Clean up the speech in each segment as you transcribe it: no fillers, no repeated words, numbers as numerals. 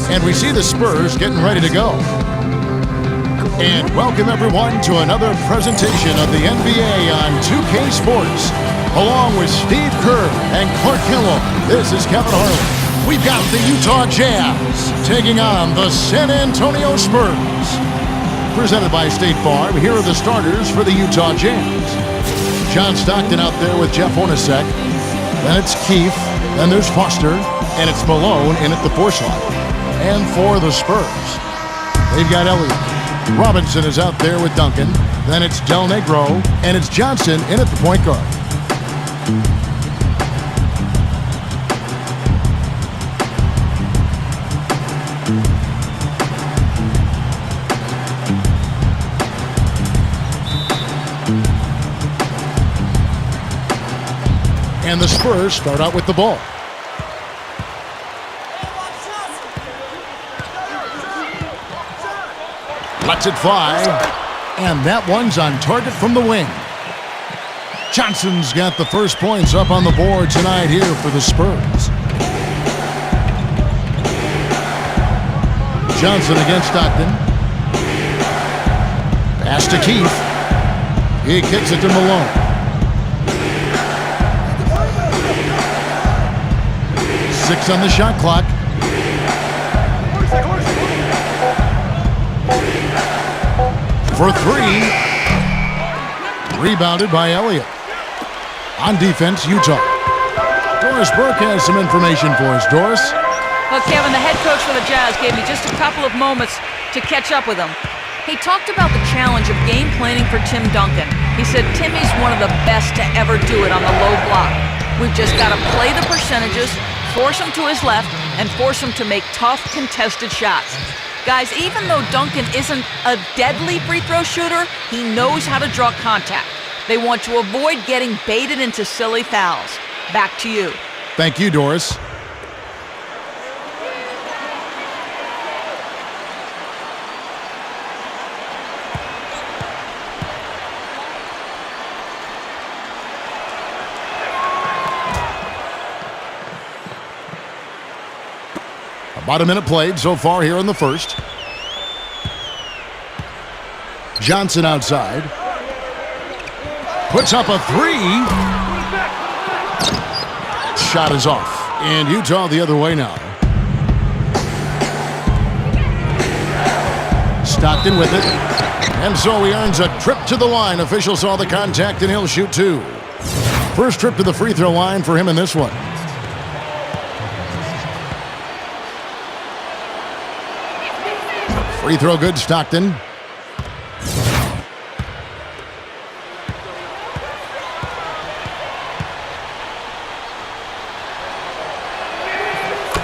And we see the Spurs getting ready to go. And welcome everyone to another presentation of the NBA on 2K Sports. Along with Steve Kerr and Clark Kellogg, this is Kevin Harlan. We've got the Utah Jazz taking on the San Antonio Spurs. Presented by State Farm, here are the starters for the Utah Jazz. John Stockton out there with Jeff Hornacek. Then it's Keefe. Then there's Foster. And it's Malone in at the 4 slot. And for the Spurs, they've got Elliott. Robinson is out there with Duncan. Then it's Del Negro. And it's Johnson in at the point guard. And the Spurs start out with the ball. Lets it fly. And that one's on target from the wing. Johnson's got the first points up on the board tonight here for the Spurs. Johnson against Stockton. Pass to Keefe. He kicks it to Malone. 6 on the shot clock. For 3. Rebounded by Elliott. On defense, Utah. Doris Burke has some information for us. Doris? Well, Kevin, the head coach for the Jazz gave me just a couple of moments to catch up with him. He talked about the challenge of game planning for Tim Duncan. He said Timmy's one of the best to ever do it on the low block. We've just got to play the percentages, force him to his left, and force him to make tough, contested shots. Guys, even though Duncan isn't a deadly free throw shooter, he knows how to draw contact. They want to avoid getting baited into silly fouls. Back to you. Thank you, Doris. About a minute played so far here in the first. Johnson outside. Puts up a 3. Shot is off. And Utah the other way now. Stockton with it. And so he earns a trip to the line. Official saw the contact and he'll shoot 2. First trip to the free throw line for him in this one. Free throw good, Stockton.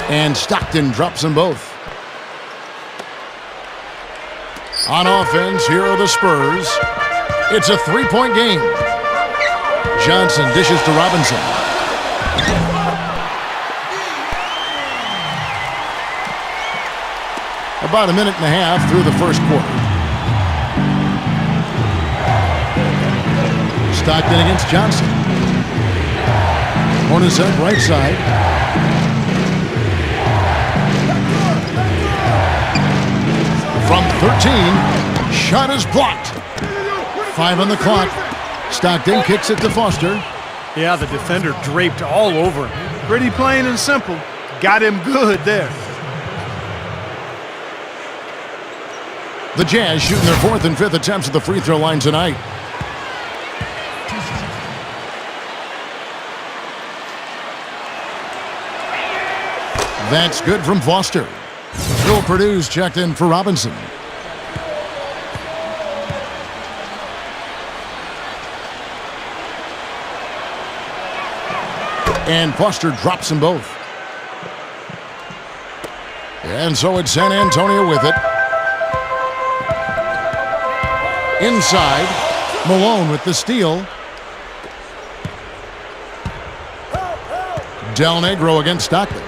And Stockton drops them both. On offense, here are the Spurs. It's a 3-point game. Johnson dishes to Robinson. About a minute and a half through the first quarter. Stockton against Johnson. Hornacek right side. From 13, shot is blocked. 5 on the clock. Stockton kicks it to Foster. Yeah, the defender draped all over him. Pretty plain and simple. Got him good there. The Jazz shooting their 4th and 5th attempts at the free throw line tonight. That's good from Foster. Phil Purdue's checked in for Robinson. And Foster drops them both. And so it's San Antonio with it. Inside, Malone with the steal. Del Negro against Stockton.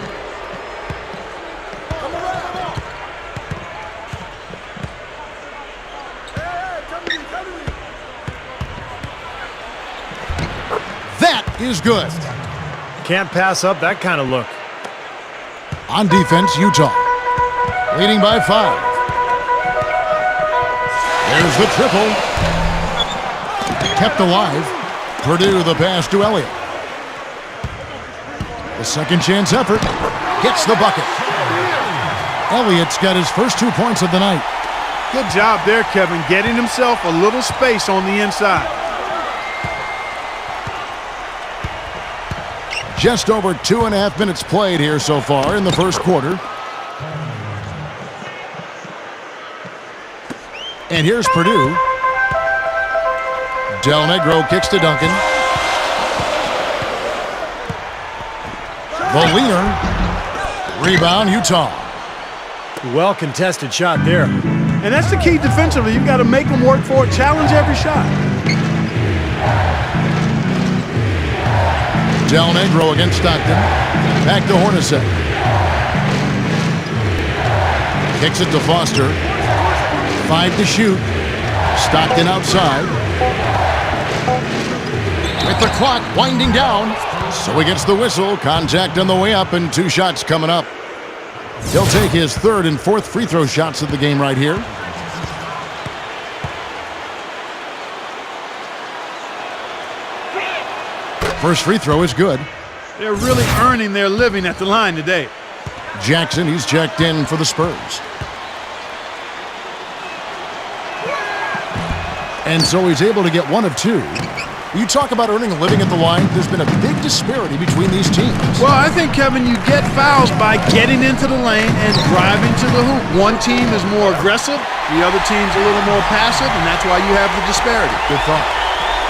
That is good. Can't pass up that kind of look. On defense, Utah. leading by 5. There's the triple. Kept alive. Purdue the pass to Elliott. The second chance effort. Gets the bucket. Elliott's got his first 2 points of the night. Good job there, Kevin, getting himself a little space on the inside. Just over 2.5 minutes played here so far in the first quarter. And here's Purdue. Del Negro kicks to Duncan. The leaner. Rebound, Utah. Well contested shot there. And that's the key defensively. You've got to make them work for it, challenge every shot. Del Negro against Stockton. Back to Hornacek. Kicks it to Foster. 5 to shoot. Stockton outside. With the clock winding down. So he gets the whistle. Contact on the way up and 2 shots coming up. He'll take his 3rd and 4th free throw shots of the game right here. First free throw is good. They're really earning their living at the line today. Jackson, he's checked in for the Spurs. And so he's able to get 1 of 2. You talk about earning a living at the line, there's been a big disparity between these teams. Well, I think, Kevin, you get fouls by getting into the lane and driving to the hoop. One team is more aggressive, the other team's a little more passive, and that's why you have the disparity. Good thought.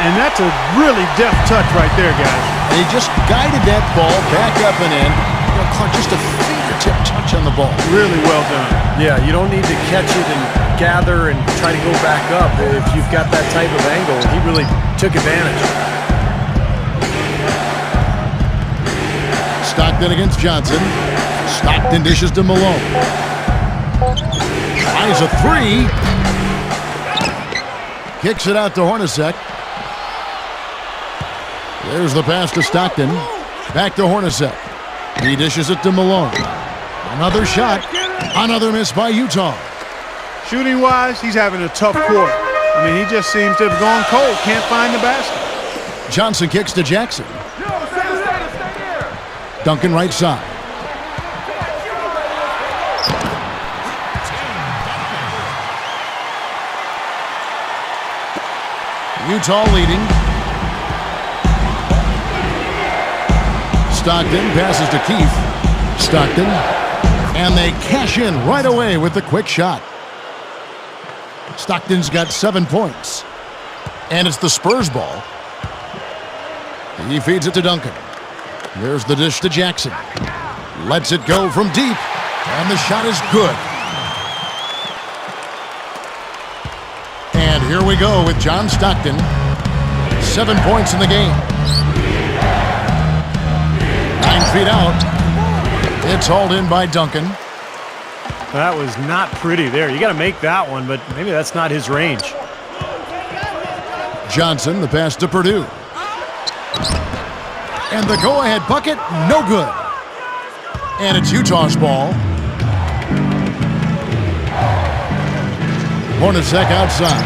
And that's a really deft touch right there, guys. They just guided that ball back up and in. You know, Clark, just a fingertip touch on the ball. Really well done. Yeah, you don't need to catch it and gather and try to go back up. If you've got that type of angle, he really took advantage. Stockton against Johnson. Stockton dishes to Malone. Tries a 3. Kicks it out to Hornacek. There's the pass to Stockton. Back to Hornacek. He dishes it to Malone. Another shot. Another miss by Utah. Shooting-wise, he's having a tough quarter. I mean, he just seems to have gone cold. Can't find the basket. Johnson kicks to Jackson. Duncan right side. Utah leading. Stockton passes to Keith. Stockton. And they cash in right away with the quick shot. Stockton's got 7 points. And it's the Spurs ball. He feeds it to Duncan. There's the dish to Jackson. Lets it go from deep. And the shot is good. And here we go with John Stockton. 7 points in the game. 9 feet out. It's hauled in by Duncan. That was not pretty there. You got to make that one, but maybe that's not his range. Johnson, the pass to Purdue. And the go-ahead bucket, no good. And it's Utah's ball. Hornacek outside.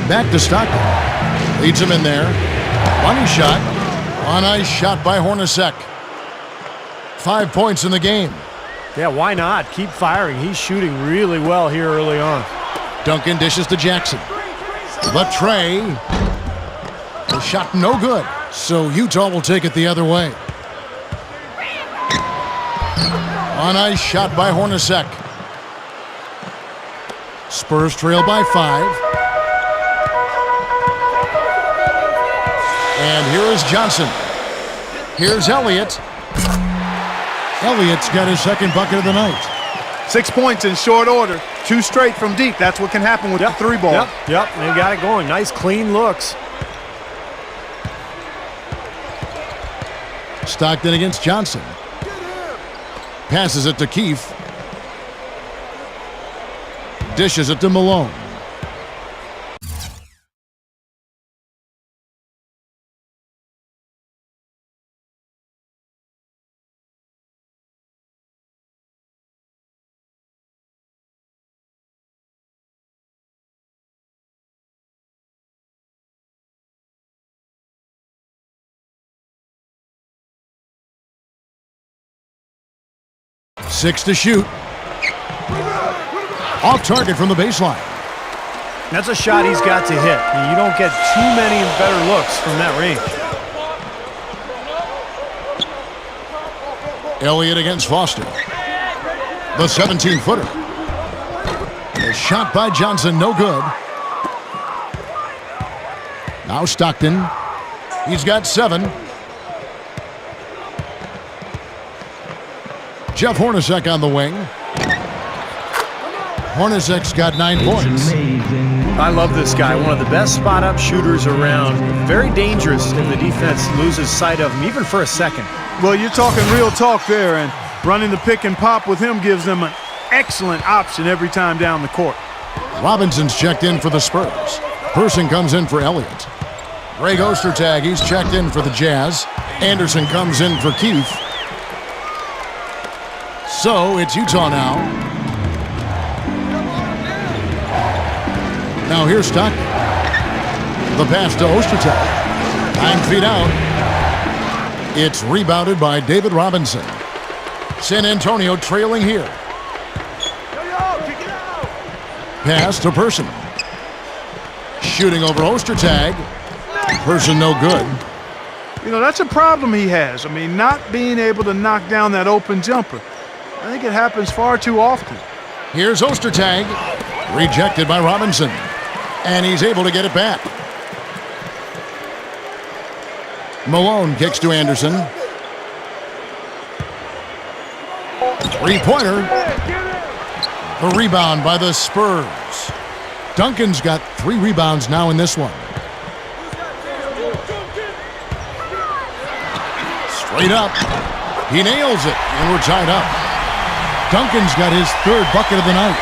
Back to Stockton. Leads him in there. Money shot. A nice shot by Hornacek. 5 points in the game. Yeah, why not? Keep firing. He's shooting really well here early on. Duncan dishes to Jackson. The tray. The shot no good. So Utah will take it the other way. A nice shot by Hornacek. Spurs trail by 5. And here is Johnson. Here's Elliott. Elliott's got his second bucket of the night. 6 points in short order. 2 straight from deep. That's what can happen with the 3 ball. Yep, they got it going. Nice, clean looks. Stockton against Johnson. Passes it to Keith. Dishes it to Malone. 6 to shoot. Off target from the baseline. That's a shot he's got to hit. You don't get too many better looks from that range. Elliott against Foster. The 17-footer. A shot by Johnson, no good. Now Stockton. He's got 7. Jeff Hornacek on the wing. Hornacek's got 9 points. I love this guy. One of the best spot-up shooters around. Very dangerous if the defense loses sight of him, even for a second. Well, you're talking real talk there, and running the pick and pop with him gives them an excellent option every time down the court. Robinson's checked in for the Spurs. Person comes in for Elliott. Greg Ostertag, he's checked in for the Jazz. Anderson comes in for Keith. So it's Utah now. Now here's Stockton. The pass to Ostertag. 9 feet out. It's rebounded by David Robinson. San Antonio trailing here. Pass to Person. Shooting over Ostertag. Person no good. You know, that's a problem he has. I mean, not being able to knock down that open jumper. I think it happens far too often. Here's Ostertag. Rejected by Robinson. And he's able to get it back. Malone kicks to Anderson. 3-pointer. The rebound by the Spurs. Duncan's got 3 rebounds now in this one. Straight up. He nails it, and we're tied up. Duncan's got his 3rd bucket of the night.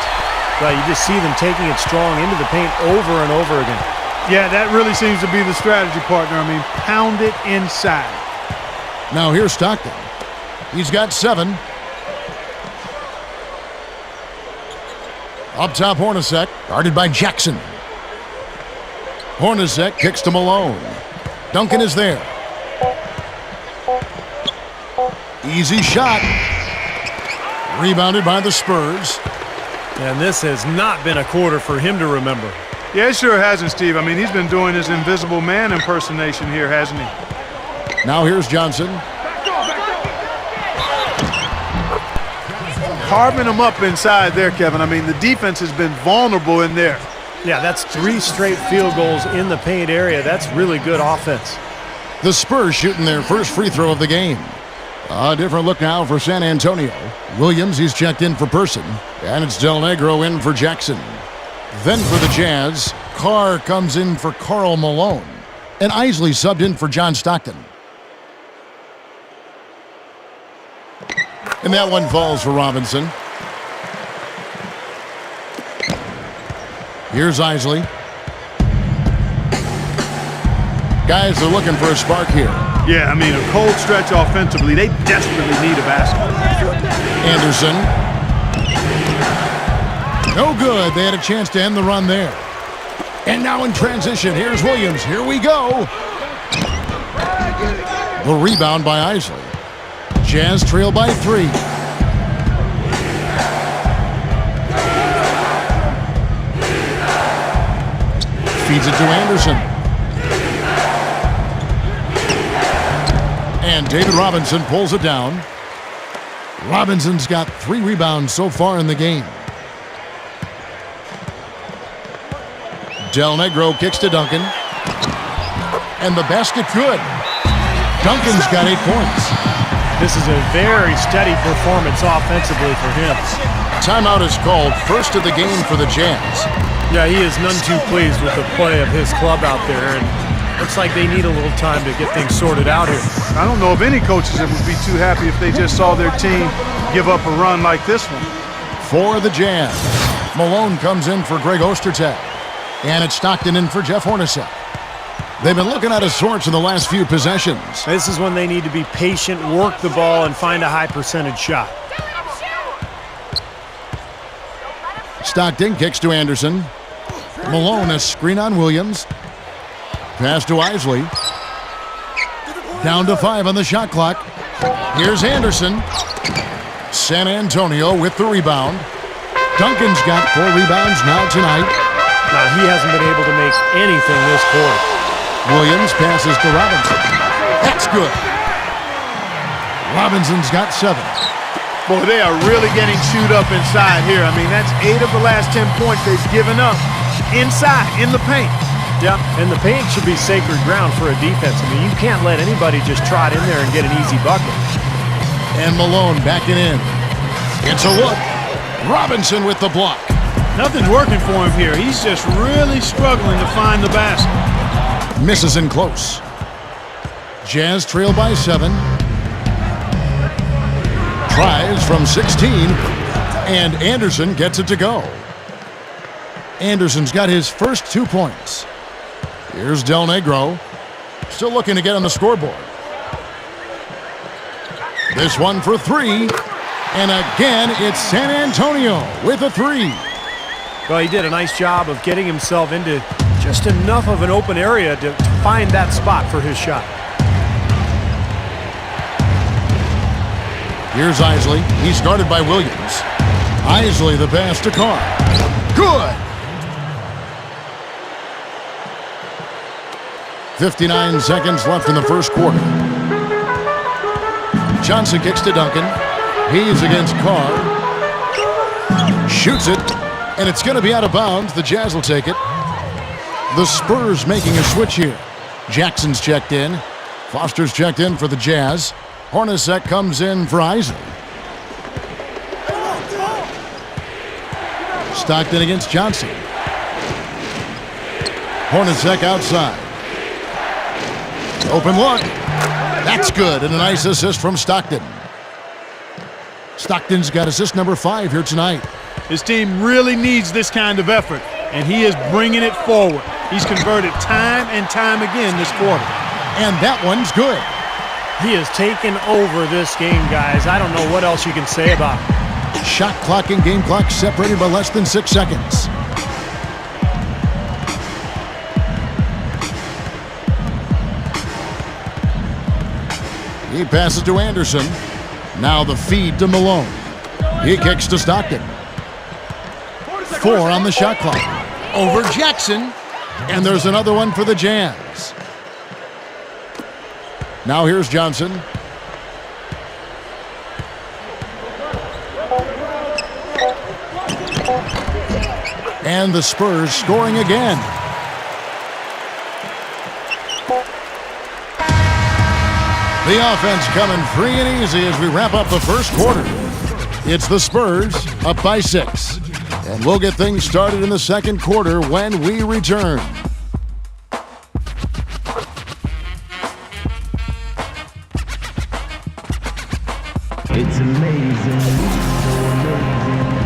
Well, you just see them taking it strong into the paint over and over again. Yeah, that really seems to be the strategy, partner. I mean, pound it inside. Now here's Stockton. He's got 7. Up top, Hornacek, guarded by Jackson. Hornacek kicks to Malone. Duncan is there. Easy shot. Rebounded by the Spurs. And this has not been a quarter for him to remember. Yeah, it sure hasn't, Steve. I mean, he's been doing his invisible man impersonation here, hasn't he? Now here's Johnson. Carving him up inside there, Kevin. I mean, the defense has been vulnerable in there. Yeah, that's 3 straight field goals in the paint area. That's really good offense. The Spurs shooting their first free throw of the game. A different look now for San Antonio. Williams, he's checked in for Person. And it's Del Negro in for Jackson. Then for the Jazz, Carr comes in for Karl Malone. And Isley subbed in for John Stockton. And that one falls for Robinson. Here's Isley. Guys are looking for a spark here. Yeah, I mean, a cold stretch offensively. They desperately need a basket. Anderson. No good. They had a chance to end the run there. And now in transition, here's Williams. Here we go. The rebound by Isley. Jazz trail by 3. Feeds it to Anderson. And David Robinson pulls it down. Robinson's got 3 rebounds so far in the game. Del Negro kicks to Duncan. And the basket good. Duncan's got 8 points. This is a very steady performance offensively for him. Timeout is called, first of the game for the Jazz. Yeah, he is none too pleased with the play of his club out there, and looks like they need a little time to get things sorted out here. I don't know of any coaches that would be too happy if they just saw their team give up a run like this one. For the Jazz, Malone comes in for Greg Ostertag. And it's Stockton in for Jeff Hornacek. They've been looking out of sorts in the last few possessions. This is when they need to be patient, work the ball, and find a high percentage shot. Stockton kicks to Anderson. Malone, a screen on Williams. Pass to Isley. Down to 5 on the shot clock. Here's Anderson. San Antonio with the rebound. Duncan's got 4 rebounds now tonight. Now, he hasn't been able to make anything this quarter. Williams passes to Robinson. That's good. Robinson's got 7. Boy, they are really getting chewed up inside here. I mean, that's 8 of the last 10 points they've given up inside, in the paint. Yeah, and the paint should be sacred ground for a defense. I mean, you can't let anybody just trot in there and get an easy bucket. And Malone backing in. It's a look. Robinson with the block. Nothing's working for him here. He's just really struggling to find the basket. Misses in close. Jazz trail by 7. Tries from 16. And Anderson gets it to go. Anderson's got his first 2 points. Here's Del Negro. Still looking to get on the scoreboard. This one for 3. And again, it's San Antonio with a 3. Well, he did a nice job of getting himself into just enough of an open area to find that spot for his shot. Here's Isley. He's guarded by Williams. Isley the pass to Carr. Good! 59 seconds left in the first quarter. Johnson kicks to Duncan. He's against Carr. Shoots it, and it's going to be out of bounds. The Jazz will take it. The Spurs making a switch here. Jackson's checked in. Foster's checked in for the Jazz. Hornacek comes in for Isley. Stockton against Johnson. Hornacek outside. Open look. That's good, and a nice assist from Stockton. Stockton's got assist number 5 here tonight. His team really needs this kind of effort, and he is bringing it forward. He's converted time and time again this quarter. And that one's good. He has taken over this game, guys. I don't know what else you can say about it. Shot clock and game clock separated by less than 6 seconds. He passes to Anderson. Now the feed to Malone. He kicks to Stockton. 4 on the shot clock. Over Jackson. And there's another one for the Jazz. Now here's Johnson. And the Spurs scoring again. The offense coming free and easy as we wrap up the first quarter. It's the Spurs up by 6. And we'll get things started in the second quarter when we return. It's amazing.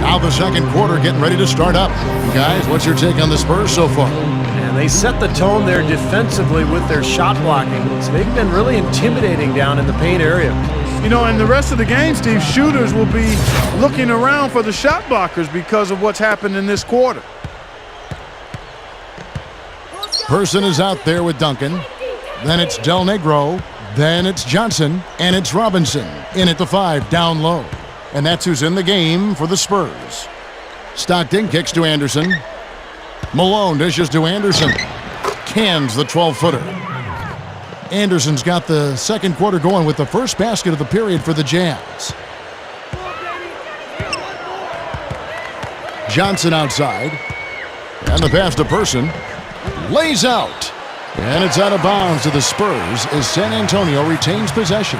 Now the second quarter getting ready to start up. Guys, what's your take on the Spurs so far? And they set the tone there defensively with their shot blocking. So they've been really intimidating down in the paint area. You know, in the rest of the game, Steve, shooters will be looking around for the shot blockers because of what's happened in this quarter. Person is out there with Duncan. Then it's Del Negro. Then it's Johnson. And it's Robinson in at the 5 down low. And that's who's in the game for the Spurs. Stockton kicks to Anderson. Malone dishes to Anderson. Cans the 12-footer. Anderson's got the second quarter going with the first basket of the period for the Jazz. Johnson outside. And the pass to Person. Lays out. And it's out of bounds to the Spurs as San Antonio retains possession.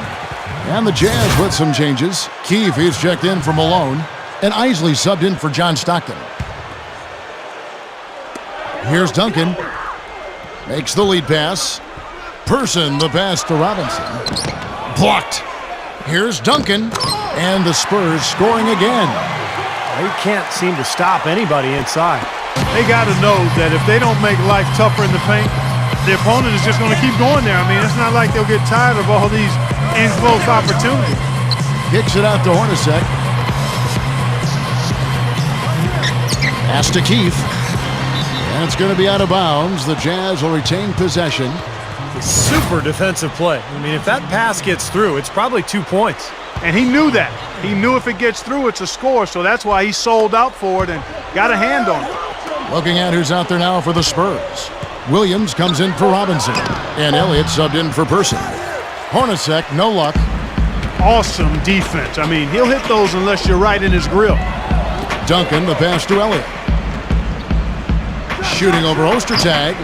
And the Jazz with some changes. Keefe is checked in for Malone. And Isley subbed in for John Stockton. Here's Duncan. Makes the lead pass. Person the pass to Robinson. Blocked. Here's Duncan. And the Spurs scoring again. They can't seem to stop anybody inside. They got to know that if they don't make life tougher in the paint, the opponent is just going to keep going there. I mean, it's not like they'll get tired of all these in-close opportunities. Kicks it out to Hornacek. Pass to Keefe. And it's going to be out of bounds. The Jazz will retain possession. Super defensive play. I mean, if that pass gets through, it's probably 2 points. And he knew that. He knew if it gets through, it's a score, so that's why he sold out for it and got a hand on it. Looking at who's out there now for the Spurs. Williams comes in for Robinson, and Elliott subbed in for Person. Hornacek, no luck. Awesome defense. I mean, he'll hit those unless you're right in his grill. Duncan, the pass to Elliott. Shooting over Ostertag.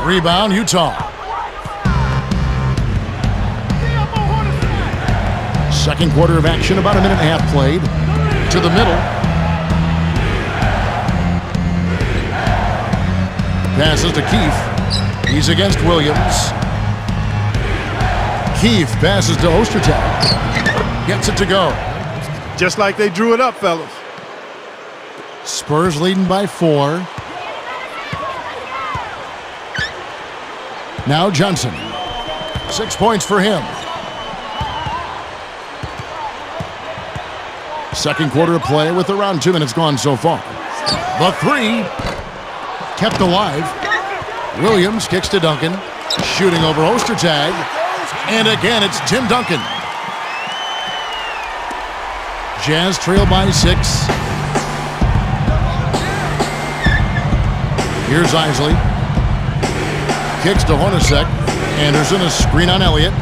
Rebound, Utah. Second quarter of action, about a minute and a half played. To the middle. Passes to Keefe. He's against Williams. Keefe passes to Ostertag. Gets it to go. Just like they drew it up, fellas. Spurs leading by 4. Now Johnson. 6 points for him. Second quarter of play with around 2 minutes gone so far. The 3 kept alive. Williams kicks to Duncan. Shooting over Ostertag. And again, it's Tim Duncan. Jazz trail by 6. Here's Isley. Kicks to Hornacek. Anderson, a screen on Elliott.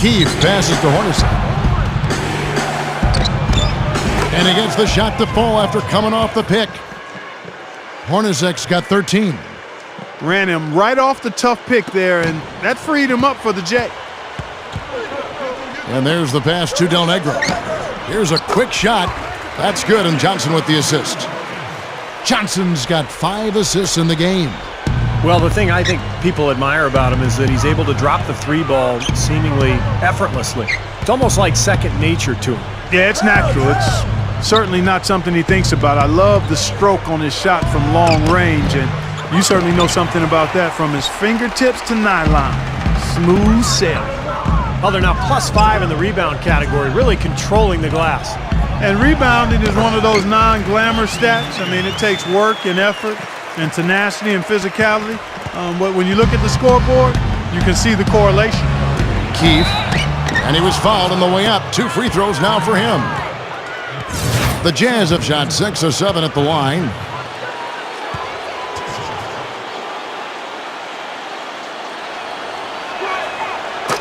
Keefe passes to Hornacek. And he gets the shot to fall after coming off the pick. Hornacek's got 13. Ran him right off the tough pick there, and that freed him up for the J. And there's the pass to Del Negro. Here's a quick shot. That's good, and Johnson with the assist. Johnson's got 5 assists in the game. Well, the thing I think people admire about him is that he's able to drop the 3 ball seemingly effortlessly. It's almost like second nature to him. Yeah, it's natural. It's certainly not something he thinks about. I love the stroke on his shot from long range, and you certainly know something about that from his fingertips to nylon. Smooth sailing. Well, they're now +5 in the rebound category, really controlling the glass. And rebounding is one of those non-glamour stats. I mean, it takes work and effort and tenacity and physicality. But when you look at the scoreboard, you can see the correlation. Keefe, and he was fouled on the way up. 2 free throws now for him. The Jazz have shot 6 of 7 at the line.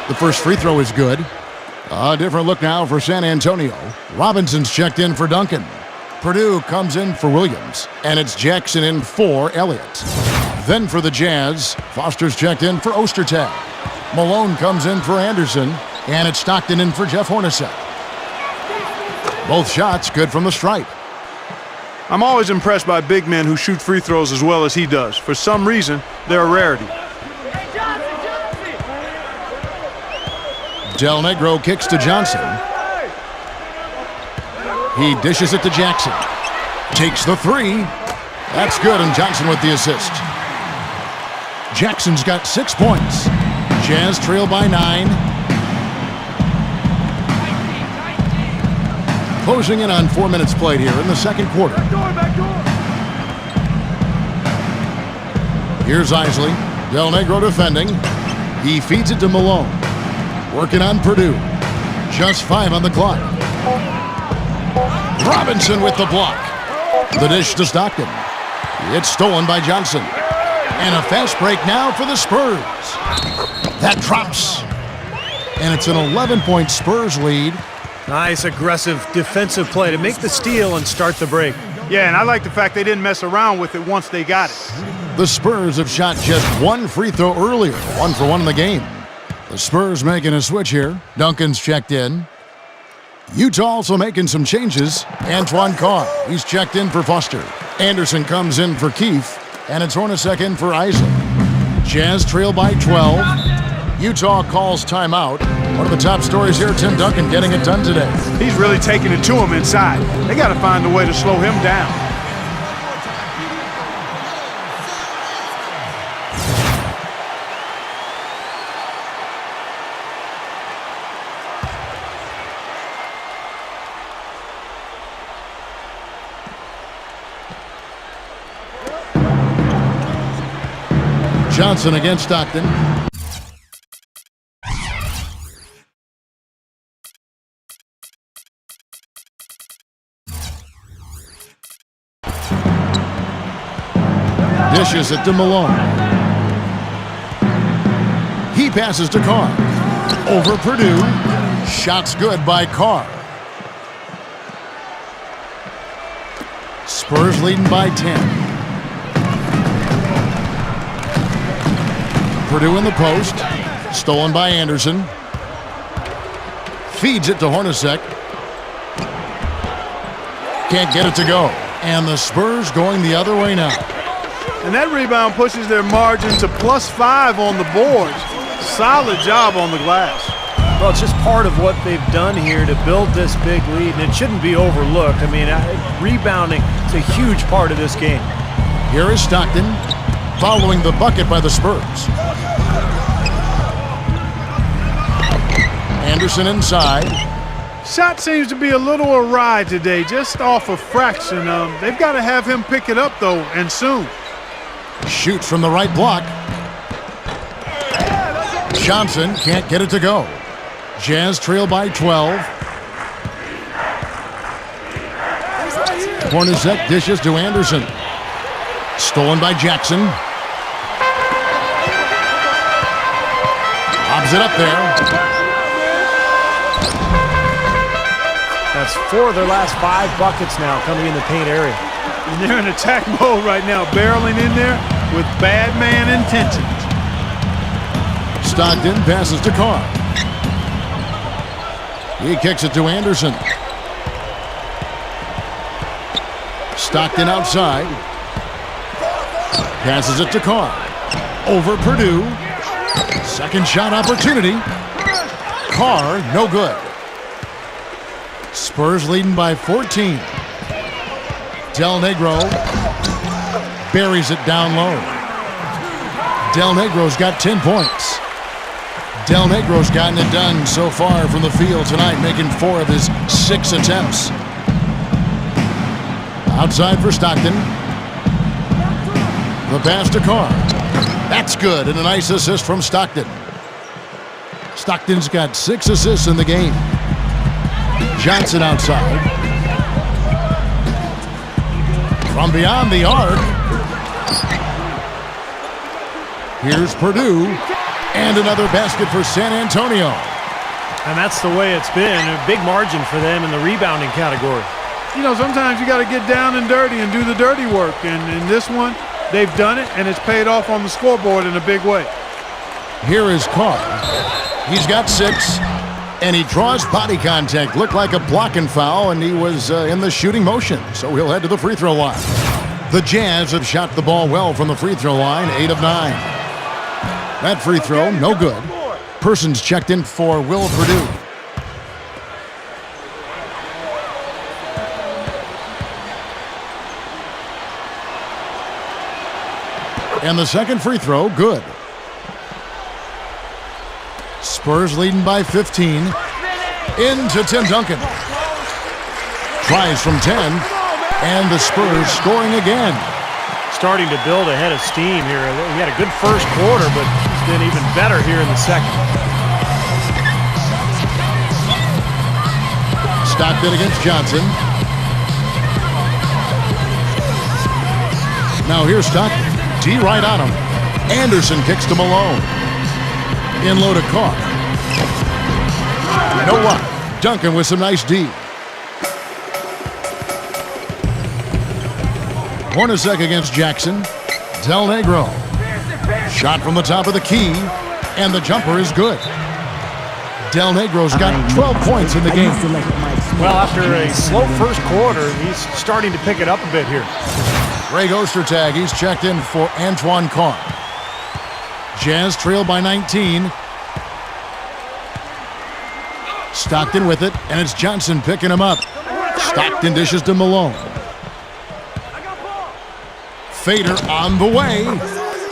The first free throw is good. A different look now for San Antonio. Robinson's checked in for Duncan. Purdue comes in for Williams, and it's Jackson in for Elliott. Then for the Jazz, Foster's checked in for Ostertag. Malone comes in for Anderson, and it's Stockton in for Jeff Hornacek. Both shots good from the stripe. I'm always impressed by big men who shoot free throws as well as he does. For some reason, they're a rarity. Del Negro kicks to Johnson. He dishes it to Jackson. Takes the 3. That's good, and Johnson with the assist. Jackson's got 6 points. Jazz trail by 9. Closing in on 4 minutes played here in the second quarter. Here's Isley. Del Negro defending. He feeds it to Malone. Working on Purdue. Just 5 on the clock. Robinson with the block. The dish to Stockton. It's stolen by Johnson. And a fast break now for the Spurs. That drops. And it's an 11-point Spurs lead. Nice aggressive defensive play to make the steal and start the break. Yeah, and I like the fact they didn't mess around with it once they got it. The Spurs have shot just 1 free throw earlier. 1 for 1 in the game. The Spurs making a switch here. Duncan's checked in. Utah also making some changes. Antoine Carr, he's checked in for Foster. Anderson comes in for Keefe. And it's Hornacek in for Isaac. Jazz trail by 12. Utah calls timeout. One of the top stories here, Tim Duncan getting it done today. He's really taking it to him inside. They got to find a way to slow him down. Johnson against Stockton. Dishes it to Malone. He passes to Carr. Over Purdue. Shot's good by Carr. Spurs leading by 10. Purdue in the post. Stolen by Anderson. Feeds it to Hornacek. Can't get it to go. And the Spurs going the other way now. And that rebound pushes their margin to +5 on the boards. Solid job on the glass. Well, it's just part of what they've done here to build this big lead, and it shouldn't be overlooked. I mean, rebounding is a huge part of this game. Here is Stockton following the bucket by the Spurs. Anderson inside. Shot seems to be a little awry today, just off a fraction. They've got to have him pick it up, though, and soon. Shoots from the right block. Johnson can't get it to go. Jazz trail by 12. Hornacek dishes to Anderson. Stolen by Jackson. Lobs it up there. That's 4 of their last 5 buckets now coming in the paint area. And they're in attack mode right now, barreling in there with bad man intentions. Stockton passes to Carr. He kicks it to Anderson. Stockton outside. Passes it to Carr. Over Purdue. Second shot opportunity. Carr, no good. Spurs leading by 14. Del Negro buries it down low. Del Negro's got 10 points. Del Negro's gotten it done so far from the field tonight, making 4 of his 6 attempts. Outside for Stockton. The pass to Carr. That's good, and a nice assist from Stockton. Stockton's got 6 assists in the game. Johnson outside. From beyond the arc. Here's Purdue. And another basket for San Antonio. And that's the way it's been. A big margin for them in the rebounding category. You know, sometimes you got to get down and dirty and do the dirty work. And in this one, they've done it, and it's paid off on the scoreboard in a big way. Here is Carr. He's got 6, and he draws body contact. Looked like a blocking foul, and he was in the shooting motion. So he'll head to the free throw line. The Jazz have shot the ball well from the free throw line, 8 of 9. That free throw, no good. Persons checked in for Will Purdue. And the second free throw, good. Spurs leading by 15. Into Tim Duncan. Tries from 10. And the Spurs scoring again. Starting to build a head of steam here. He had a good first quarter, but he's been even better here in the second. Stockton against Johnson. Now here's Stockton. D right on him. Anderson kicks to Malone. In low to Carr. No luck. Duncan with some nice D. Hornacek against Jackson. Del Negro. Shot from the top of the key. And the jumper is good. Del Negro's got 12 points in the game. Well, after a slow first quarter, he's starting to pick it up a bit here. Greg Ostertag, he's checked in for Antoine Carr. Jazz trail by 19. Stockton with it, and it's Johnson picking him up. Stockton dishes to Malone. Fader on the way,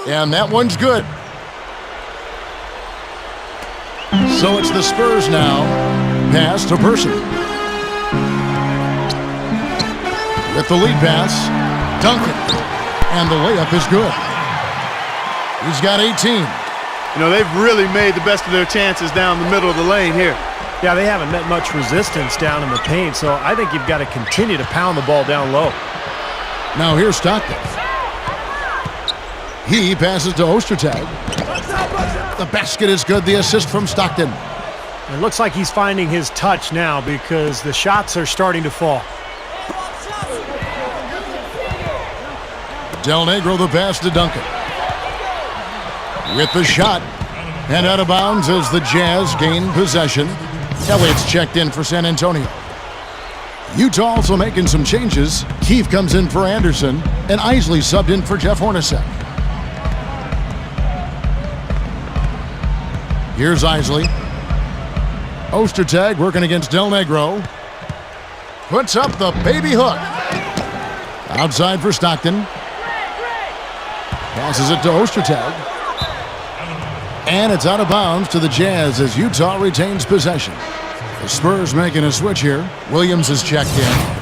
and that one's good. So it's the Spurs now. Pass to Person. With the lead pass, Duncan. And the layup is good. He's got 18. You know, they've really made the best of their chances down the middle of the lane here. Yeah, they haven't met much resistance down in the paint, so I think you've got to continue to pound the ball down low. Now here's Stockton. He passes to Ostertag. The basket is good. The assist from Stockton. It looks like he's finding his touch now because the shots are starting to fall. Del Negro the pass to Duncan. With the shot. And out of bounds as the Jazz gain possession. Elliott's checked in for San Antonio. Utah also making some changes. Keefe comes in for Anderson. And Isley subbed in for Jeff Hornacek. Here's Isley. Ostertag working against Del Negro. Puts up the baby hook. Outside for Stockton. Passes it to Ostertag. And it's out of bounds to the Jazz as Utah retains possession. The Spurs making a switch here. Williams is checked in.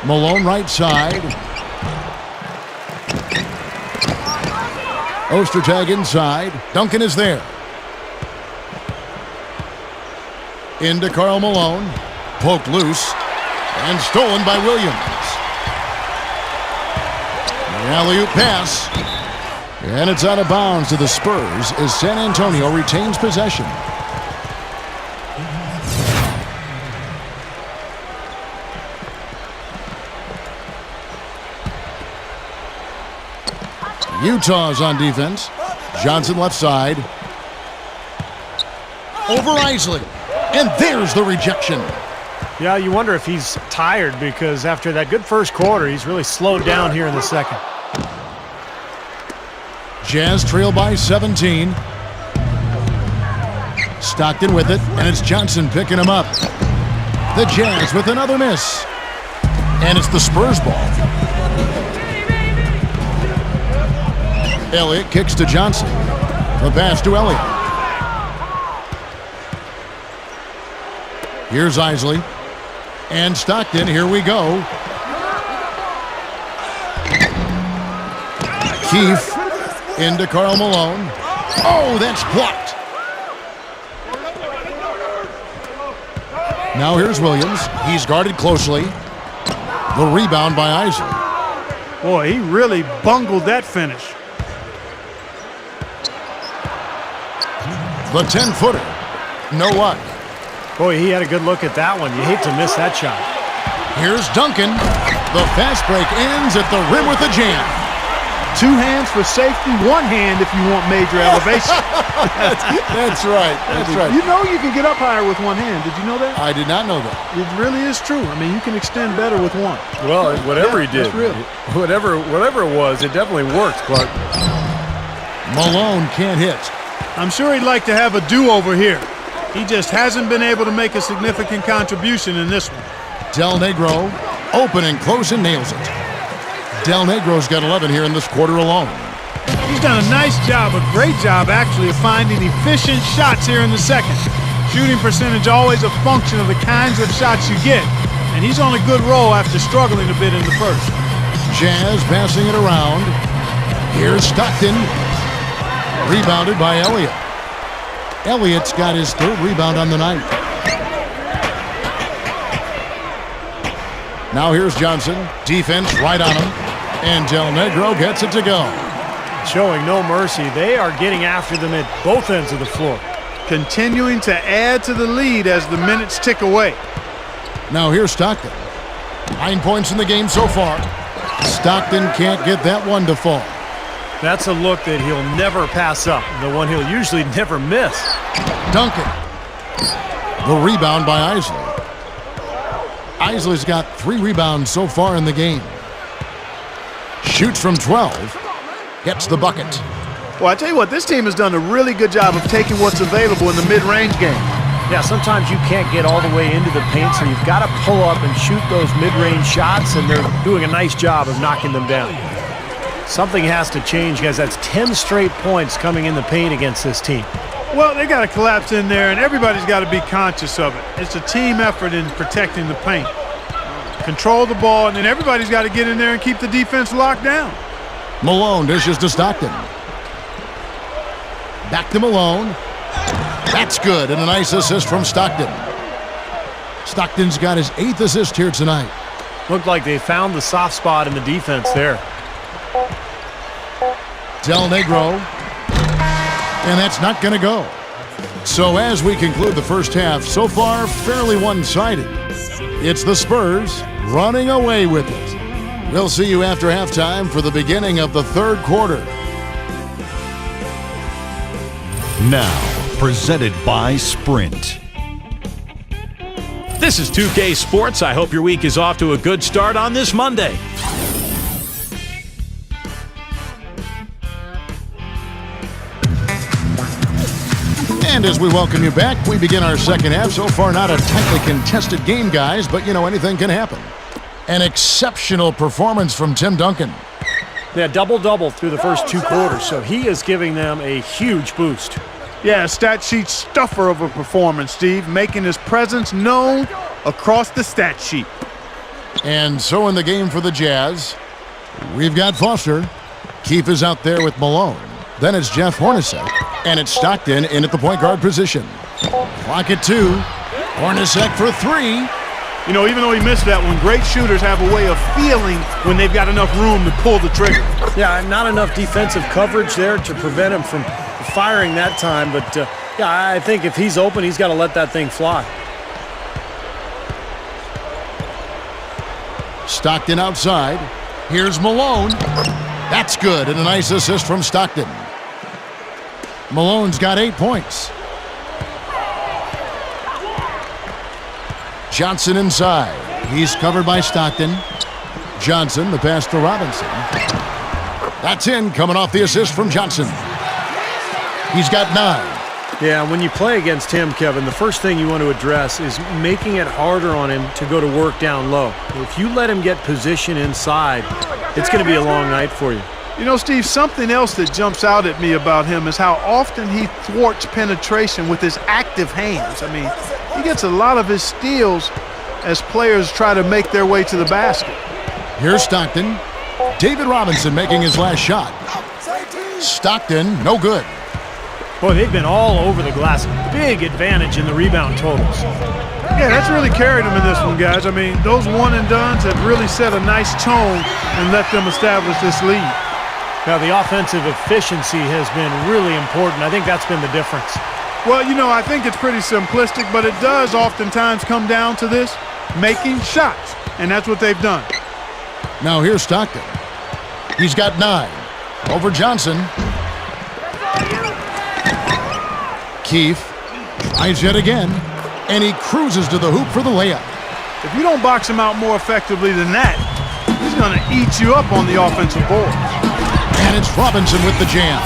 Malone right side. Ostertag inside. Duncan is there. Into Karl Malone. Poked loose. And stolen by Williams. The alley-oop pass. And it's out of bounds to the Spurs as San Antonio retains possession. Utah's on defense. Johnson left side. Over Isley. And there's the rejection. Yeah, you wonder if he's tired because after that good first quarter, he's really slowed down here in the second. Jazz trail by 17. Stockton with it, and it's Johnson picking him up. The Jazz with another miss. And it's the Spurs ball. Elliott kicks to Johnson. The pass to Elliott. Here's Isley. And Stockton, here we go. Keefe into Karl Malone. Oh, that's blocked. Now here's Williams. He's guarded closely. The rebound by Isley. Boy, he really bungled that finish. The 10-footer. No luck. Boy, he had a good look at that one. You hate to miss that shot. Here's Duncan. The fast break ends at the rim with a jam. 2 hands for safety, 1 hand if you want major elevation. That's right. That's right. You know you can get up higher with 1 hand. Did you know that? I did not know that. It really is true. I mean, you can extend better with 1. Well, whatever he did, that's real. whatever it was, it definitely worked, Clark. Malone can't hit. I'm sure he'd like to have a do-over here. He just hasn't been able to make a significant contribution in this one. Del Negro open and close and nails it. Del Negro's got 11 here in this quarter alone. He's done a nice job, a great job actually, of finding efficient shots here in the second. Shooting percentage always a function of the kinds of shots you get, and he's on a good roll after struggling a bit in the first. Jazz passing it around. Here's Stockton. Rebounded by Elliott. Elliott's got his 3rd rebound on the night. Now here's Johnson. Defense right on him. And Del Negro gets it to go. Showing no mercy. They are getting after them at both ends of the floor. Continuing to add to the lead as the minutes tick away. Now here's Stockton. 9 points in the game so far. Stockton can't get that one to fall. That's a look that he'll never pass up. The one he'll usually never miss. Duncan. The rebound by Isley. Isley's got 3 rebounds so far in the game. Shoots from 12. Gets the bucket. Well, I tell you what, this team has done a really good job of taking what's available in the mid-range game. Yeah, sometimes you can't get all the way into the paint, so you've got to pull up and shoot those mid-range shots, and they're doing a nice job of knocking them down. Something has to change, guys. That's 10 straight points coming in the paint against this team. Well, they got to collapse in there, and everybody's got to be conscious of it. It's a team effort in protecting the paint. Control the ball, and then everybody's got to get in there and keep the defense locked down. Malone dishes to Stockton. Back to Malone. That's good, and a nice assist from Stockton. Stockton's got his 8th assist here tonight. Looked like they found the soft spot in the defense there. Del Negro. And that's not going to go. So as we conclude the first half, so far fairly one-sided. It's the Spurs running away with it. We'll see you after halftime for the beginning of the third quarter. Now, presented by Sprint. This is 2K Sports. I hope your week is off to a good start on this Monday. And as we welcome you back, we begin our second half. So far, not a tightly contested game, guys, but, anything can happen. An exceptional performance from Tim Duncan. Yeah, double-double through the first 2 quarters, so he is giving them a huge boost. Yeah, stat sheet stuffer of a performance, Steve, making his presence known across the stat sheet. And so in the game for the Jazz, we've got Foster. Keefe is out there with Malone. Then it's Jeff Hornacek, and it's Stockton in at the point guard position. Clock at 2. Hornacek for 3. Even though he missed that one, great shooters have a way of feeling when they've got enough room to pull the trigger. Yeah, not enough defensive coverage there to prevent him from firing that time. But, yeah, I think if he's open, he's got to let that thing fly. Stockton outside. Here's Malone. That's good, and a nice assist from Stockton. Malone's got 8 points. Johnson inside. He's covered by Stockton. Johnson, the pass to Robinson. That's in, coming off the assist from Johnson. He's got 9. Yeah, when you play against him, Kevin, the first thing you want to address is making it harder on him to go to work down low. If you let him get position inside, it's going to be a long night for you. Steve, something else that jumps out at me about him is how often he thwarts penetration with his active hands. He gets a lot of his steals as players try to make their way to the basket. Here's Stockton. David Robinson making his last shot. Stockton, no good. Boy, they've been all over the glass. Big advantage in the rebound totals. Yeah, that's really carried them in this one, guys. Those one-and-dones have really set a nice tone and let them establish this lead. Now, the offensive efficiency has been really important. I think that's been the difference. Well, I think it's pretty simplistic, but it does oftentimes come down to this, making shots, and that's what they've done. Now here's Stockton. He's got 9. Over Johnson. Keefe tries yet again, and he cruises to the hoop for the layup. If you don't box him out more effectively than that, he's going to eat you up on the offensive board. And it's Robinson with the jam.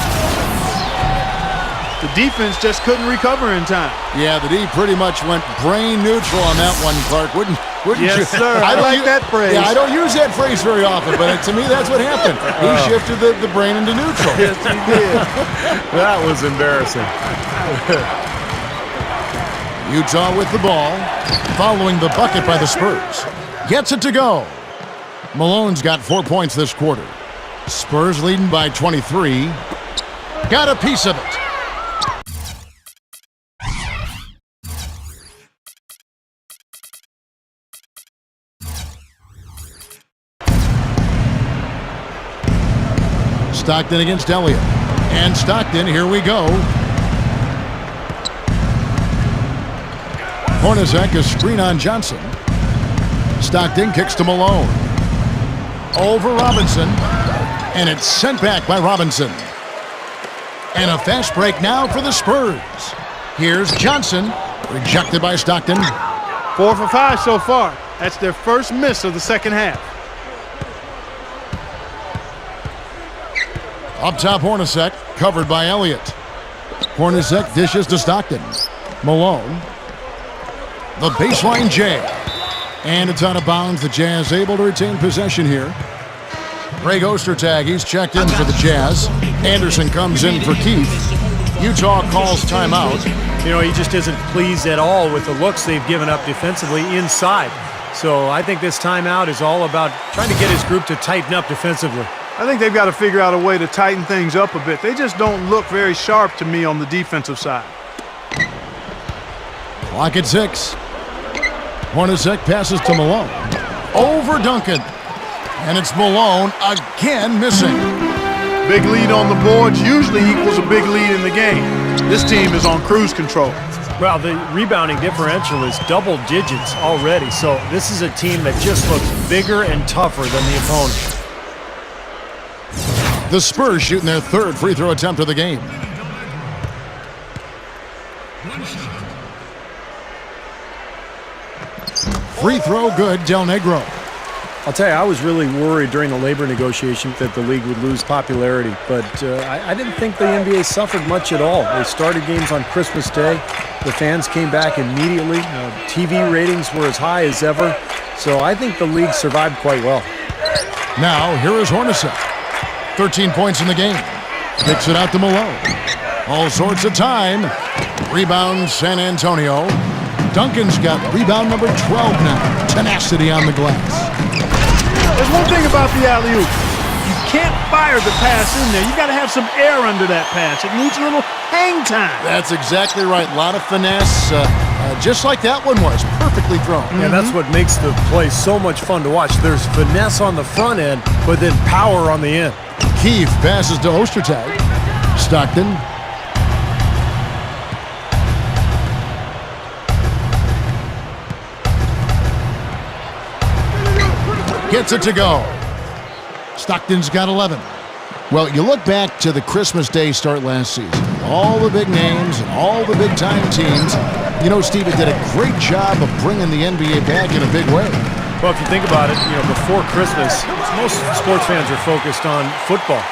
The defense just couldn't recover in time. Yeah, the D pretty much went brain neutral on that one, Clark. Wouldn't yes, you? Sir. I like that phrase. Yeah, I don't use that phrase very often, but to me that's what happened. He shifted the brain into neutral. Yes, he did. That was embarrassing. Utah with the ball, following the bucket by the Spurs. Gets it to go. Malone's got 4 points this quarter. Spurs leading by 23. Got a piece of it. Stockton against Elliott. And Stockton, here we go. Hornacek, a screen on Johnson. Stockton kicks to Malone. Over Robinson. And it's sent back by Robinson. And a fast break now for the Spurs. Here's Johnson. Rejected by Stockton. 4 for 5 so far. That's their first miss of the second half. Up top, Hornacek, covered by Elliott. Hornacek dishes to Stockton. Malone. The baseline J. And it's out of bounds. The Jazz able to retain possession here. Greg Ostertag, he's checked in for the Jazz. Anderson comes in for Keefe. Utah calls timeout. He just isn't pleased at all with the looks they've given up defensively inside. So I think this timeout is all about trying to get his group to tighten up defensively. I think they've got to figure out a way to tighten things up a bit. They just don't look very sharp to me on the defensive side. Clock at 6. Hornacek passes to Malone. Over Duncan. And it's Malone again missing. Big lead on the boards usually equals a big lead in the game. This team is on cruise control. Well, the rebounding differential is double digits already, so this is a team that just looks bigger and tougher than the opponent. The Spurs shooting their third free throw attempt of the game. Free throw good, Del Negro. I'll tell you, I was really worried during the labor negotiation that the league would lose popularity, but I didn't think the NBA suffered much at all. They started games on Christmas Day. The fans came back immediately. TV ratings were as high as ever, so I think the league survived quite well. Now, here is Hornacek. 13 points in the game. Kicks it out to Malone. All sorts of time. Rebound, San Antonio. Duncan's got rebound number 12 now. Tenacity on the glass. There's one thing about the alley-oop. You can't fire the pass in there. You got to have some air under that pass. It needs a little hang time. That's exactly right. A lot of finesse, just like that one was. Perfectly thrown. Yeah, that's what makes the play so much fun to watch. There's finesse on the front end, but then power on the end. Keefe passes to Ostertag. Stockton. Gets it to go. Stockton's got 11. Well, you look back to the Christmas Day start last season. All the big names and all the big-time teams. You know, Steve, it did a great job of bringing the NBA back in a big way. Well, if you think about it, before Christmas, most sports fans are focused on football.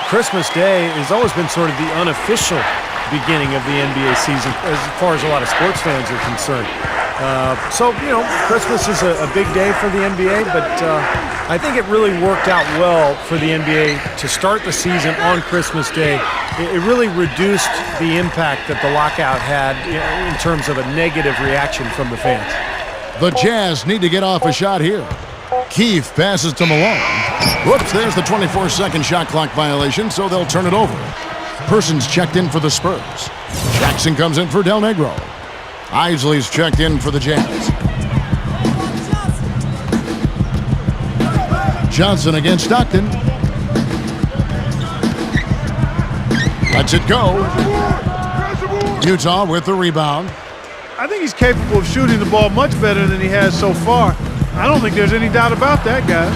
Christmas Day has always been sort of the unofficial beginning of the NBA season as far as a lot of sports fans are concerned. Christmas is a big day for the NBA, but I think it really worked out well for the NBA to start the season on Christmas Day. It really reduced the impact that the lockout had in terms of a negative reaction from the fans. The Jazz need to get off a shot here. Keefe passes to Malone. Whoops, there's the 24-second shot clock violation, so they'll turn it over. Person's checked in for the Spurs. Jackson comes in for Del Negro. Isley's checked in for the Jazz. Johnson against Stockton. Lets it go. Utah with the rebound. I think he's capable of shooting the ball much better than he has so far. I don't think there's any doubt about that, guys.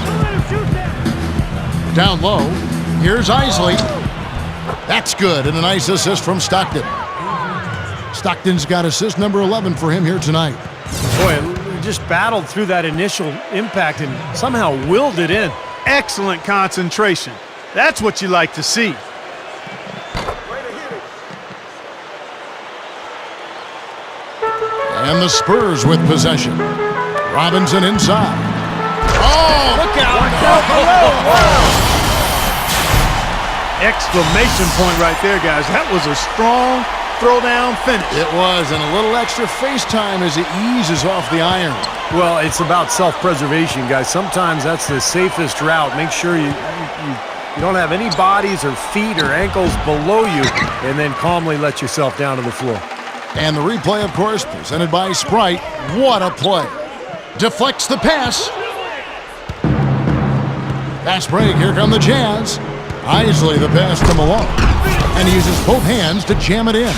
Down low. Here's Isley. That's good, and a nice assist from Stockton. Stockton's got assist number 11 for him here tonight. Boy, he just battled through that initial impact and somehow willed it in. Excellent concentration. That's what you like to see. And the Spurs with possession. Robinson inside. Oh, look out! Exclamation point right there, guys. That was a strong throwdown finish. It was, and a little extra face time as it eases off the iron. Well, it's about self-preservation, guys. Sometimes that's the safest route. Make sure you don't have any bodies or feet or ankles below you, and then calmly let yourself down to the floor. And the replay, of course, presented by Sprite. What a play. Deflects the pass. Fast break. Here come the Jazz. Isley the pass to Malone. And he uses both hands to jam it in.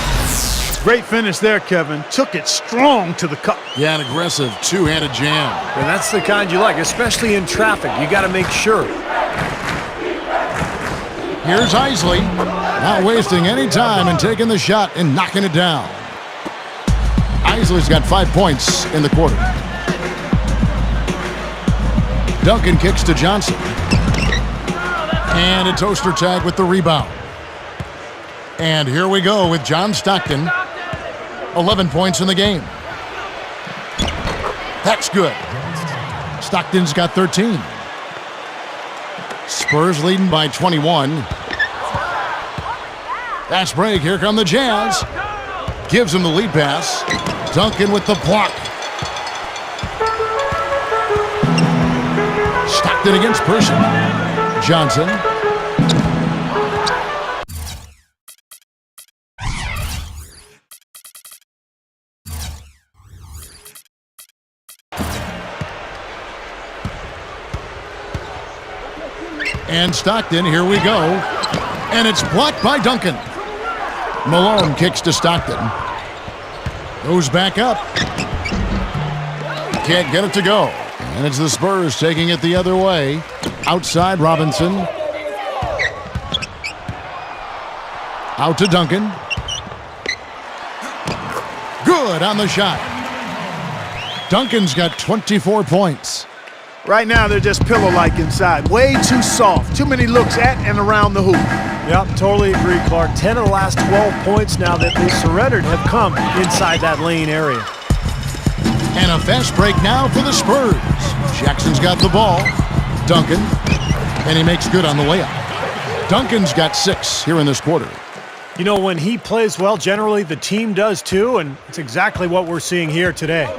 Great finish there, Kevin. Took it strong to the cup. Yeah, an aggressive two-handed jam. And that's the kind you like, especially in traffic. You got to make sure. Here's Isley. Not wasting any time and taking the shot and knocking it down. Isley's got 5 points in the quarter. Duncan kicks to Johnson. And it's Ostertag with the rebound. And here we go with John Stockton. 11 points in the game. That's good. Stockton's got 13. Spurs leading by 21. Fast break. Here come the Jazz. Gives him the lead pass. Duncan with the block. Stockton against Person. Johnson. And Stockton, here we go. And it's blocked by Duncan. Malone kicks to Stockton. Goes back up. Can't get it to go. And it's the Spurs taking it the other way. Outside Robinson. Out to Duncan. Good on the shot. Duncan's got 24 points. Right now, they're just pillow-like inside. Way too soft. Too many looks at and around the hoop. Yep, totally agree, Clark. 10 of the last 12 points now that they surrendered have come inside that lane area. And a fast break now for the Spurs. Jackson's got the ball. Duncan. And he makes good on the layup. Duncan's got 6 here in this quarter. You know, when he plays well, generally the team does too, and it's exactly what we're seeing here today.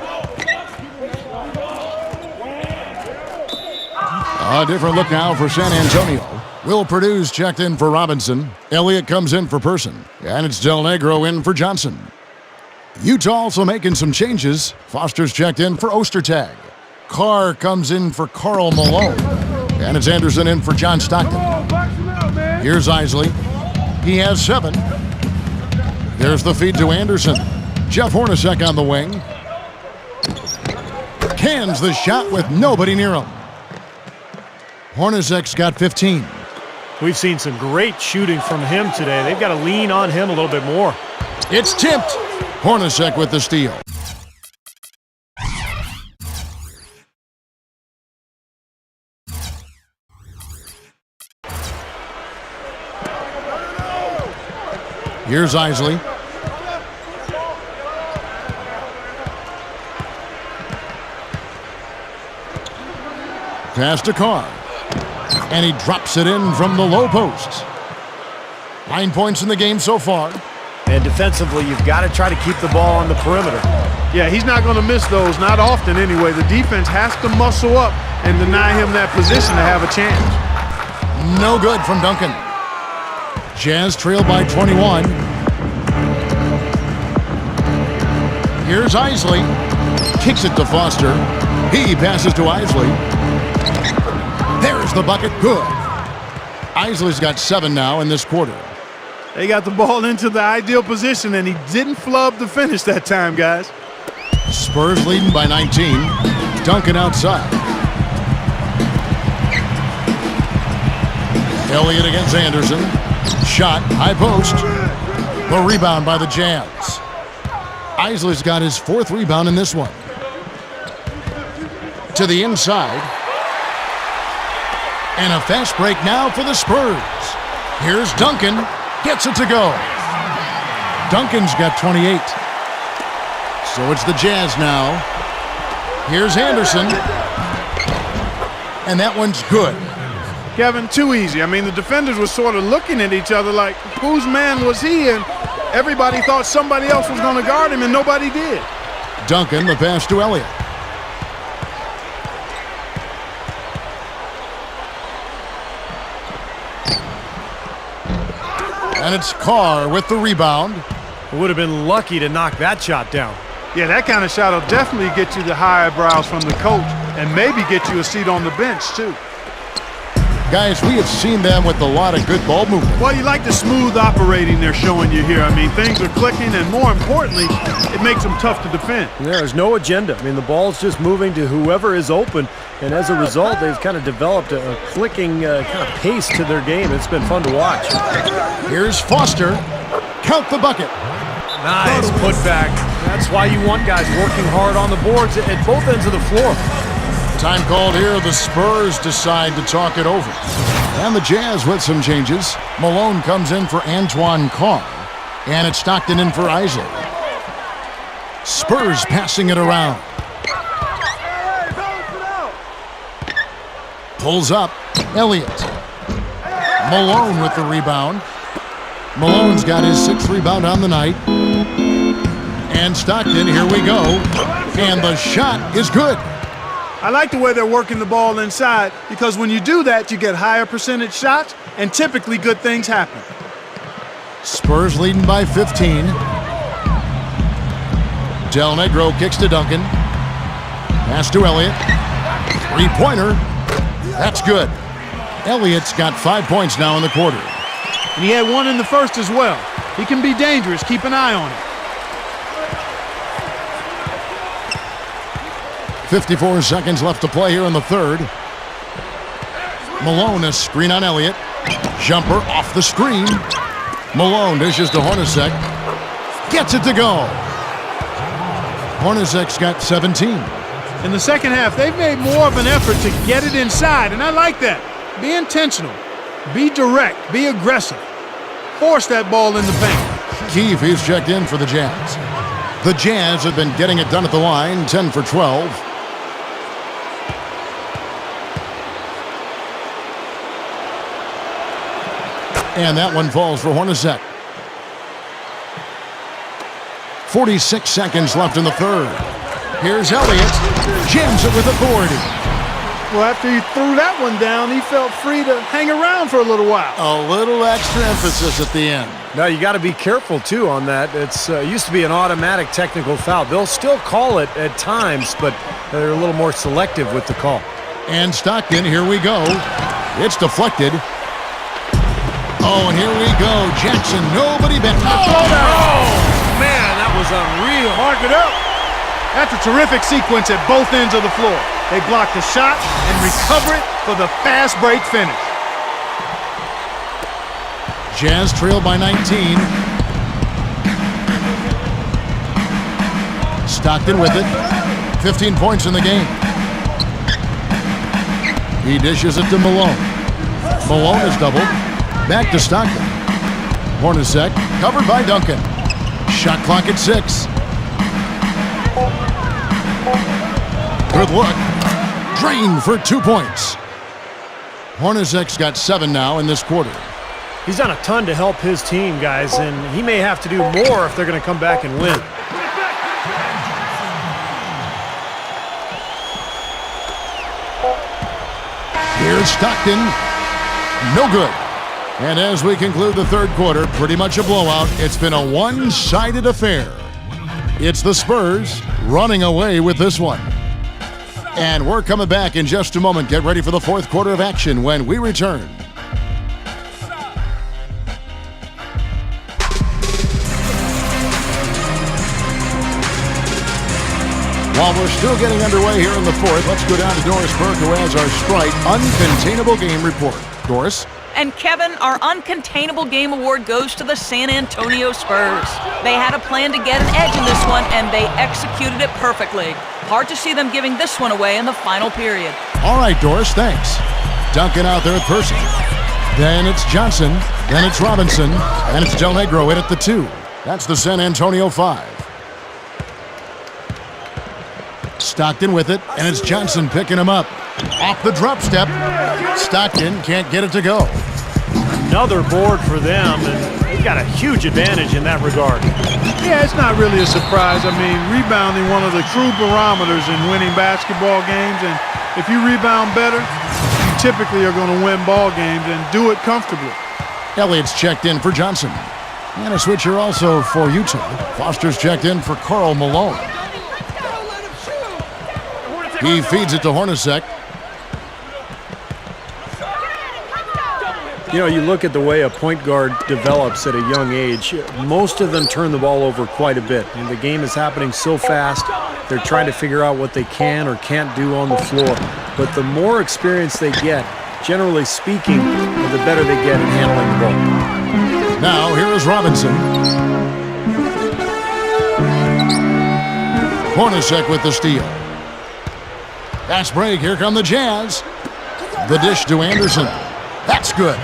A different look now for San Antonio. Will Purdue's checked in for Robinson. Elliott comes in for Person. And it's Del Negro in for Johnson. Utah also making some changes. Foster's checked in for Ostertag. Carr comes in for Karl Malone. And it's Anderson in for John Stockton. Here's Isley. He has 7. There's the feed to Anderson. Jeff Hornacek on the wing. Cans the shot with nobody near him. Hornacek's got 15. We've seen some great shooting from him today. They've got to lean on him a little bit more. It's tipped. Hornacek with the steal. Here's Isley. Pass to Carr. And he drops it in from the low post. 9 points in the game so far. And defensively, you've got to try to keep the ball on the perimeter. Yeah, he's not going to miss those, not often anyway. The defense has to muscle up and deny him that position to have a chance. No good from Duncan. Jazz trail by 21. Here's Isley. Kicks it to Foster. He passes to Isley. There's the bucket. Good. Isley's got 7 now in this quarter. They got the ball into the ideal position, and he didn't flub the finish that time, guys. Spurs leading by 19. Duncan outside. Elliott against Anderson. Shot, high post. The rebound by the Jazz. Isley's got his 4th rebound in this one. To the inside. And a fast break now for the Spurs. Here's Duncan. Gets it to go. Duncan's got 28. So it's the Jazz now. Here's Anderson. And that one's good. Kevin, too easy. I mean, the defenders were sort of looking at each other like, whose man was he? And everybody thought somebody else was going to guard him, and nobody did. Duncan, the pass to Elliott. And it's Carr with the rebound. Would have been lucky to knock that shot down. Yeah, that kind of shot will definitely get you the high eyebrows from the coach and maybe get you a seat on the bench, too. Guys, we have seen them with a lot of good ball movement. Well, you like the smooth operating they're showing you here. I mean, things are clicking, and more importantly, it makes them tough to defend. There's no agenda. I mean, the ball's just moving to whoever is open, and as a result, they've kind of developed a clicking kind of pace to their game. It's been fun to watch. Here's Foster. Count the bucket. Nice putback. That's why you want guys working hard on the boards at both ends of the floor. Time called here. The Spurs decide to talk it over. And the Jazz with some changes. Malone comes in for Antoine Carr. And it's Stockton in for Isley. Spurs passing it around. Pulls up. Elliott. Malone with the rebound. Malone's got his 6th rebound on the night. And Stockton, here we go. And the shot is good. I like the way they're working the ball inside because when you do that, you get higher percentage shots and typically good things happen. Spurs leading by 15. Del Negro kicks to Duncan. Pass to Elliott. 3-pointer. That's good. Elliott's got 5 points now in the quarter. And he had one in the first as well. He can be dangerous. Keep an eye on it. 54 seconds left to play here in the third. Malone, a screen on Elliott. Jumper off the screen. Malone dishes to Hornacek. Gets it to go. Hornacek's got 17. In the second half, they've made more of an effort to get it inside, and I like that. Be intentional. Be direct. Be aggressive. Force that ball in the paint. Keefe, he's checked in for the Jazz. The Jazz have been getting it done at the line, 10 for 12. And that one falls for Hornacek. 46 seconds left in the third. Here's Elliott. Jams it with authority. Well, after he threw that one down, he felt free to hang around for a little while. A little extra emphasis at the end. Now, you got to be careful, too, on that. It used to be an automatic technical foul. They'll still call it at times, but they're a little more selective with the call. And Stockton, here we go. It's deflected. Oh, and here we go. Jackson, nobody better. Oh, man, that was unreal. Mark it up. That's a terrific sequence at both ends of the floor. They block the shot and recover it for the fast break finish. Jazz trail by 19. Stockton with it. 15 points in the game. He dishes it to Malone. Malone is doubled. Back to Stockton. Hornacek covered by Duncan. Shot clock at 6. Good look. Drained for 2 points. Hornacek's got 7 now in this quarter. He's done a ton to help his team, guys, and he may have to do more if they're going to come back and win. Here's Stockton. No good. And as we conclude the third quarter, pretty much a blowout. It's been a one-sided affair. It's the Spurs running away with this one. And we're coming back in just a moment. Get ready for the fourth quarter of action when we return. While we're still getting underway here in the fourth, let's go down to Doris Burke, who has our Sprite Uncontainable Game Report. Doris? And Kevin, our Uncontainable Game Award goes to the San Antonio Spurs. They had a plan to get an edge in this one, and they executed it perfectly. Hard to see them giving this one away in the final period. All right, Doris, thanks. Duncan out there at Percy. Then it's Johnson. Then it's Robinson. And it's Del Negro in at the 2. That's the San Antonio 5. Stockton with it, and it's Johnson picking him up. Off the drop step. Stockton can't get it to go. Another board for them, and they've got a huge advantage in that regard. Yeah, it's not really a surprise. I mean, rebounding one of the true barometers in winning basketball games, and if you rebound better, you typically are going to win ball games and do it comfortably. Elliott's checked in for Johnson. And a switcher also for Utah. Foster's checked in for Karl Malone. He feeds it to Hornacek. You know, you look at the way a point guard develops at a young age, most of them turn the ball over quite a bit. And the game is happening so fast, they're trying to figure out what they can or can't do on the floor. But the more experience they get, generally speaking, the better they get in handling the ball. Now, here is Robinson. Hornacek with the steal. Fast break, here come the Jazz. The dish to Anderson. That's good.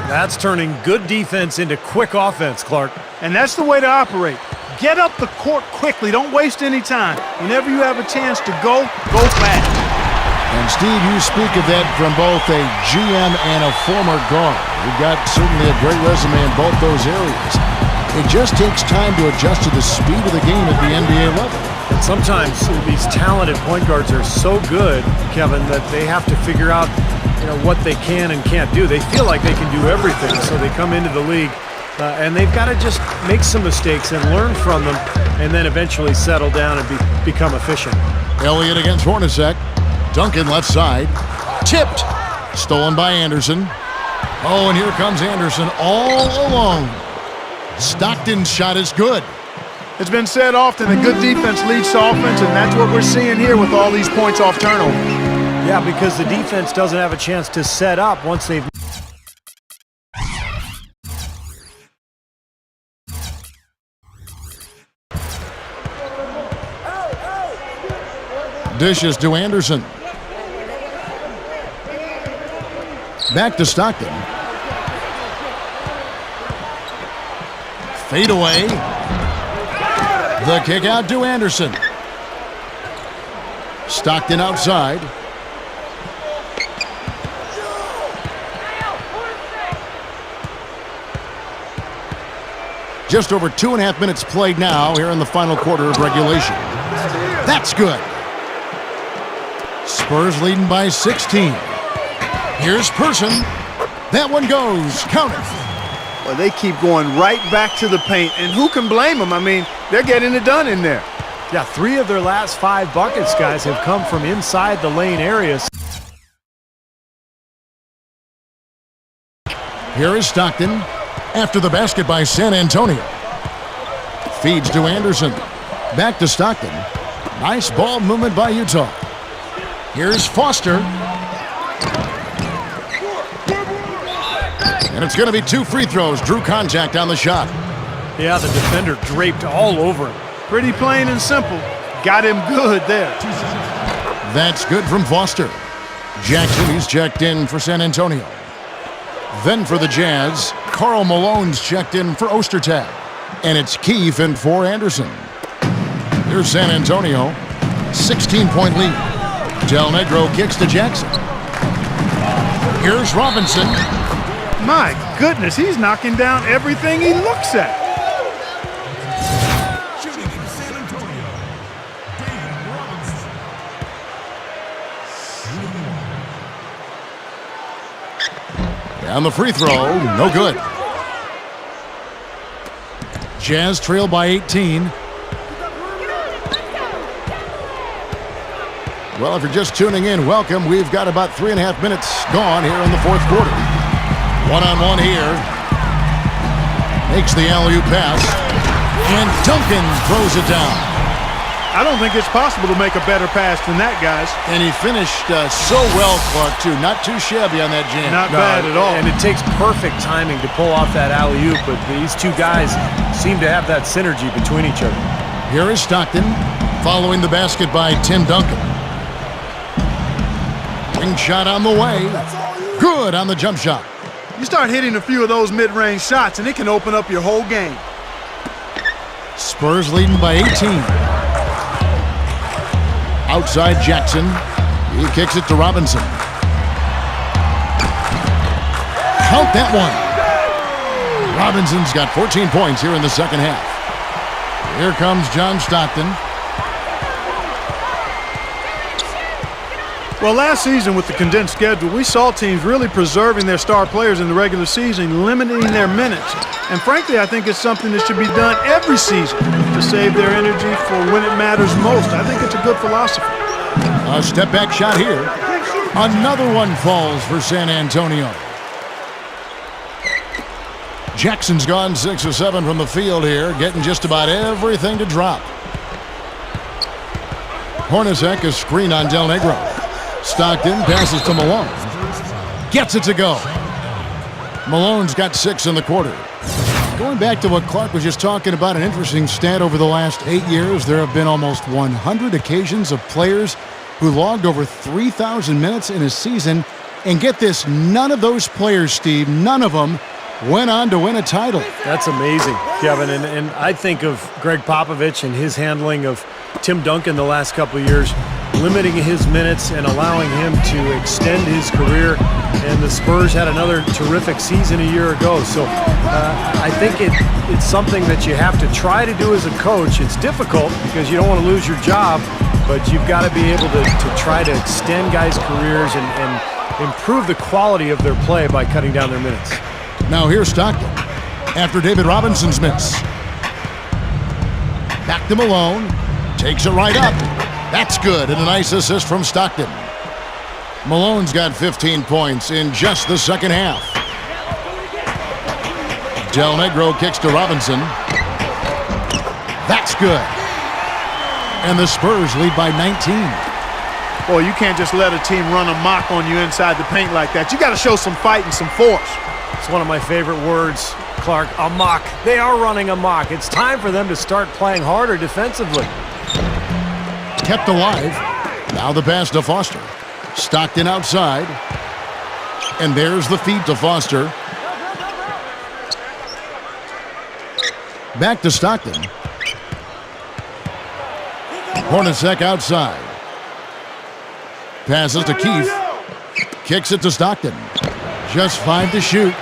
That's turning good defense into quick offense, Clark. And that's the way to operate. Get up the court quickly. Don't waste any time. Whenever you have a chance to go fast. And Steve, you speak of that from both a GM and a former guard. You've got certainly a great resume in both those areas. It just takes time to adjust to the speed of the game at the NBA level. And sometimes these talented point guards are so good, Kevin, that they have to figure out what they can and can't do. They feel like they can do everything, so they come into the league and they've got to just make some mistakes and learn from them and then eventually settle down and become efficient. Elliott against Hornacek. Duncan left side. Tipped. Stolen by Anderson. Oh, and here comes Anderson all alone. Stockton's shot is good. It's been said often that good defense leads to offense, and that's what we're seeing here with all these points off turnover. Yeah, because the defense doesn't have a chance to set up once they've... Dishes to Anderson. Back to Stockton. Fade away. The kick out to Anderson. Stockton outside. Just over 2.5 minutes played now here in the final quarter of regulation. That's good. Spurs leading by 16. Here's Person. That one goes. Count it. Well, they keep going right back to the paint, and who can blame them? I mean, they're getting it done in there. Yeah, 3 of their last 5 buckets, guys, have come from inside the lane areas. Here is Stockton after the basket by San Antonio. Feeds to Anderson. Back to Stockton. Nice ball movement by Utah. Here's Foster. And it's going to be 2 free throws. Drew contact on the shot. Yeah, the defender draped all over him. Pretty plain and simple. Got him good there. That's good from Foster. Jackson, he's checked in for San Antonio. Then for the Jazz, Karl Malone's checked in for Ostertag. And it's Keefe in for Anderson. Here's San Antonio. 16-point lead. Del Negro kicks to Jackson. Here's Robinson. My goodness, he's knocking down everything he looks at. And the free throw, no good. Jazz trail by 18. Well, if you're just tuning in, welcome. We've got about 3.5 minutes gone here in the fourth quarter. One-on-one here. Makes the alley-oop pass. And Duncan throws it down. I don't think it's possible to make a better pass than that, guys. And he finished so well, Clark, too. Not too shabby on that jam. Not bad at all. And it takes perfect timing to pull off that alley-oop, but these two guys seem to have that synergy between each other. Here is Stockton, following the basket by Tim Duncan. Wing shot on the way. Good on the jump shot. You start hitting a few of those mid-range shots, and it can open up your whole game. Spurs leading by 18. Outside Jackson. He kicks it to Robinson. Count that one. Robinson's got 14 points here in the second half. Here comes John Stockton. Well, last season with the condensed schedule, we saw teams really preserving their star players in the regular season, limiting their minutes. And frankly, I think it's something that should be done every season to save their energy for when it matters most. I think it's a good philosophy. A step-back shot here. Another one falls for San Antonio. Jackson's gone 6 of 7 from the field here, getting just about everything to drop. Hornacek is screen on Del Negro. Stockton passes to Malone. Gets it to go. Malone's got 6 in the quarter. Going back to what Clark was just talking about, an interesting stat over the last 8 years, there have been almost 100 occasions of players who logged over 3,000 minutes in a season. And get this, none of those players, Steve, none of them went on to win a title. That's amazing, Kevin. And I think of Greg Popovich and his handling of Tim Duncan the last couple of years, limiting his minutes and allowing him to extend his career. And the Spurs had another terrific season a year ago. So I think it's something that you have to try to do as a coach. It's difficult because you don't want to lose your job, but you've got to be able to try to extend guys' careers and improve the quality of their play by cutting down their minutes. Now here's Stockton after David Robinson's miss. Back to Malone. Takes it right up. That's good, and a nice assist from Stockton. Malone's got 15 points in just the second half. Del Negro kicks to Robinson. That's good. And the Spurs lead by 19. Boy, you can't just let a team run amok on you inside the paint like that. You got to show some fight and some force. It's one of my favorite words, Clark, amok. They are running amok. It's time for them to start playing harder defensively. Kept alive. Now the pass to Foster. Stockton outside. And there's the feed to Foster. Back to Stockton. Hornacek outside. Passes to Keith. Kicks it to Stockton. Just 5 to shoot.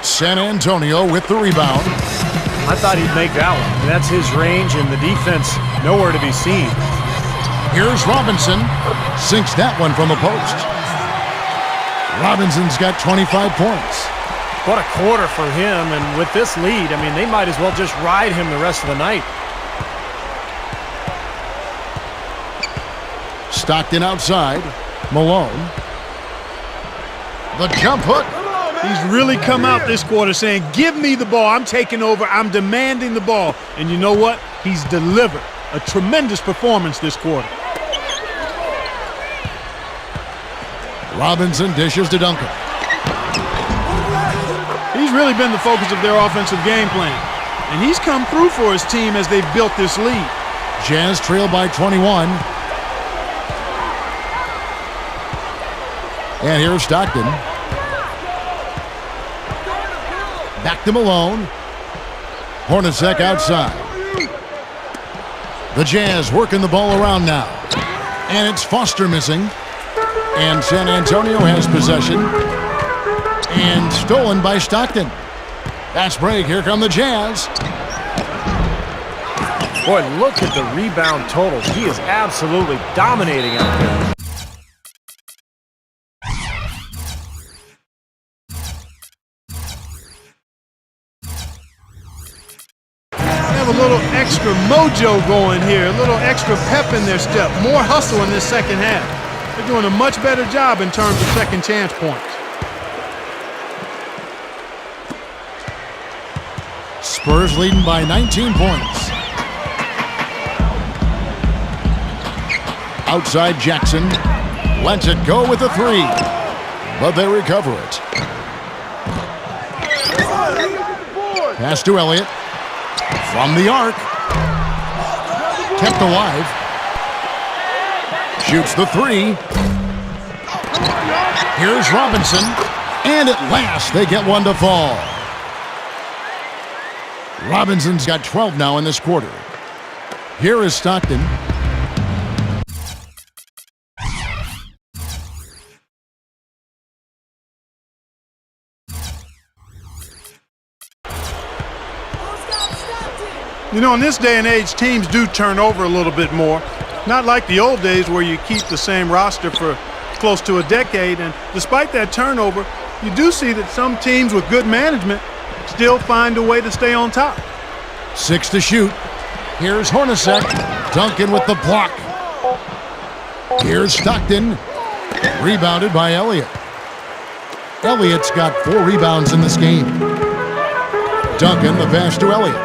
San Antonio with the rebound. I thought he'd make that one. That's his range, and the defense nowhere to be seen. Here's Robinson. Sinks that one from the post. Robinson's got 25 points. What a quarter for him, and with this lead, I mean, they might as well just ride him the rest of the night. Stockton outside. Malone. The jump hook. He's really come out this quarter saying, give me the ball. I'm taking over. I'm demanding the ball. And you know what? He's delivered. A tremendous performance this quarter. Robinson dishes to Duncan. He's really been the focus of their offensive game plan. And he's come through for his team as they've built this lead. Jazz trail by 21. And here's Stockton. Back to Malone. Hornacek outside. The Jazz working the ball around now. And it's Foster missing. And San Antonio has possession. And stolen by Stockton. Fast break. Here come the Jazz. Boy, look at the rebound totals. He is absolutely dominating out there. A little extra mojo going here, a little extra pep in their step, more hustle in this second half. They're doing a much better job in terms of second chance points. Spurs leading by 19 points. Outside Jackson. Lets it go with a 3. But they recover it. Pass to Elliott. From the arc. Kept alive. Shoots the 3. Here's Robinson. And at last they get one to fall. Robinson's got 12 now in this quarter. Here is Stockton. You know, in this day and age, teams do turn over a little bit more. Not like the old days where you keep the same roster for close to a decade. And despite that turnover, you do see that some teams with good management still find a way to stay on top. 6 to shoot. Here's Hornacek. Duncan with the block. Here's Stockton. Rebounded by Elliott. Elliott's got 4 rebounds in this game. Duncan, the pass to Elliott.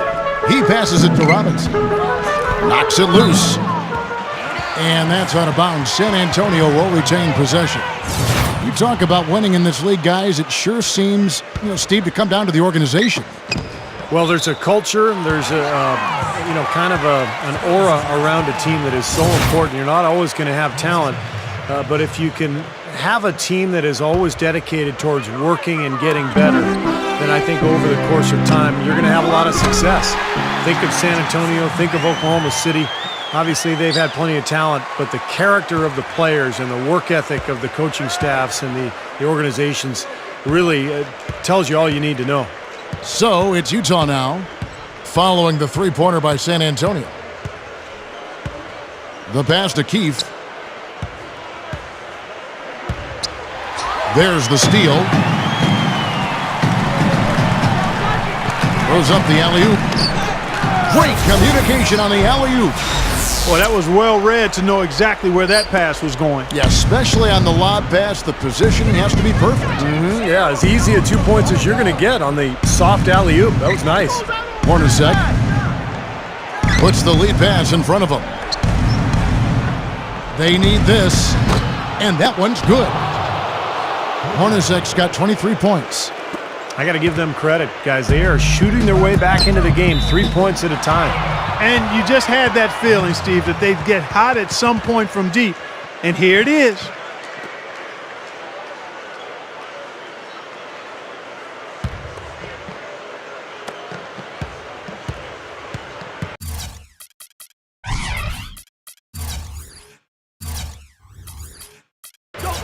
He passes it to Robinson. Knocks it loose. And that's out of bounds. San Antonio will retain possession. You talk about winning in this league, guys. It sure seems, Steve, to come down to the organization. Well, there's a culture, there's kind of an aura around a team that is so important. You're not always going to have talent, but if you can have a team that is always dedicated towards working and getting better, then I think over the course of time, you're going to have a lot of success. Think of San Antonio, think of Oklahoma City. Obviously, they've had plenty of talent, but the character of the players and the work ethic of the coaching staffs and the organizations really tells you all you need to know. So it's Utah now, following the three-pointer by San Antonio. The pass to Keith. There's the steal. Throws up the alley-oop. Great communication on the alley-oop. Well, that was well read to know exactly where that pass was going. Yeah, especially on the lob pass, the positioning has to be perfect. Yeah, as easy a 2 points as you're going to get on the soft alley-oop. That was nice. Hornacek puts the lead pass in front of him. They need this, and that one's good. Hornacek's got 23 points. I got to give them credit, guys. They are shooting their way back into the game 3 points at a time. And you just had that feeling, Steve, that they'd get hot at some point from deep. And here it is.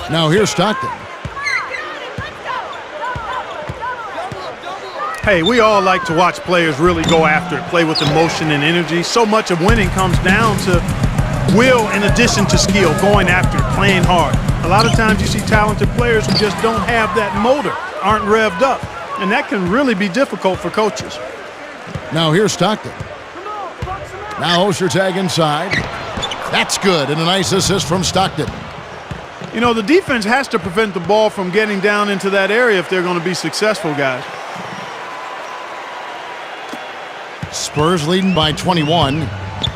Now here's Stockton. Hey, we all like to watch players really go after it, play with emotion and energy. So much of winning comes down to will in addition to skill, going after it, playing hard. A lot of times you see talented players who just don't have that motor, aren't revved up, and that can really be difficult for coaches. Now here's Stockton. Now Ostertag inside. That's good, and a nice assist from Stockton. You know, the defense has to prevent the ball from getting down into that area if they're going to be successful, guys. Spurs leading by 21.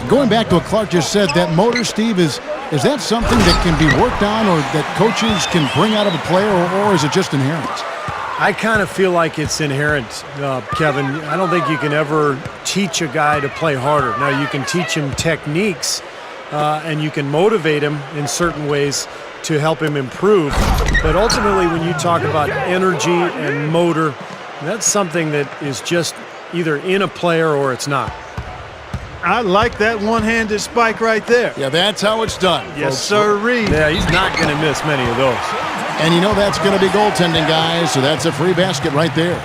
Going back to what Clark just said, that motor, Steve, is that something that can be worked on or that coaches can bring out of a player, or is it just inherent? I kind of feel like it's inherent, Kevin. I don't think you can ever teach a guy to play harder. Now, you can teach him techniques, and you can motivate him in certain ways to help him improve. But ultimately, when you talk about energy and motor, that's something that is just either in a player or it's not. I like that one-handed spike right there. Yeah, that's how it's done. Yes, sirree. Yeah, he's not going to miss many of those. And you know that's going to be goaltending, guys, so that's a free basket right there.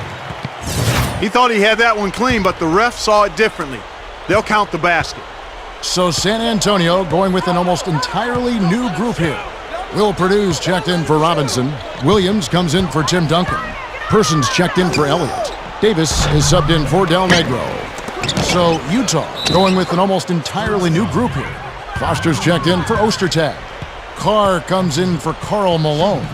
He thought he had that one clean, but the ref saw it differently. They'll count the basket. So San Antonio going with an almost entirely new group here. Will Purdue's checked in for Robinson. Williams comes in for Tim Duncan. Persons checked in for Elliott. Davis is subbed in for Del Negro. So Utah going with an almost entirely new group here. Foster's checked in for Ostertag. Carr comes in for Karl Malone.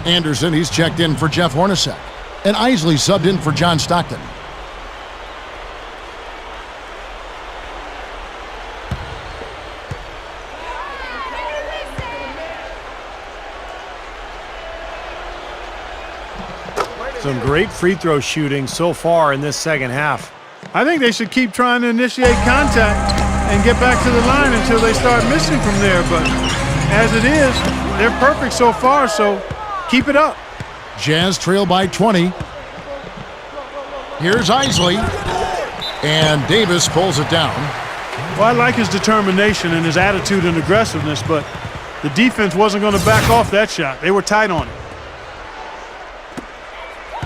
Anderson, he's checked in for Jeff Hornacek. And Isley subbed in for John Stockton. Some great free throw shooting so far in this second half. I think they should keep trying to initiate contact and get back to the line until they start missing from there. But as it is, they're perfect so far, so keep it up. Jazz trail by 20. Here's Isley. And Davis pulls it down. Well, I like his determination and his attitude and aggressiveness, but the defense wasn't going to back off that shot. They were tight on it.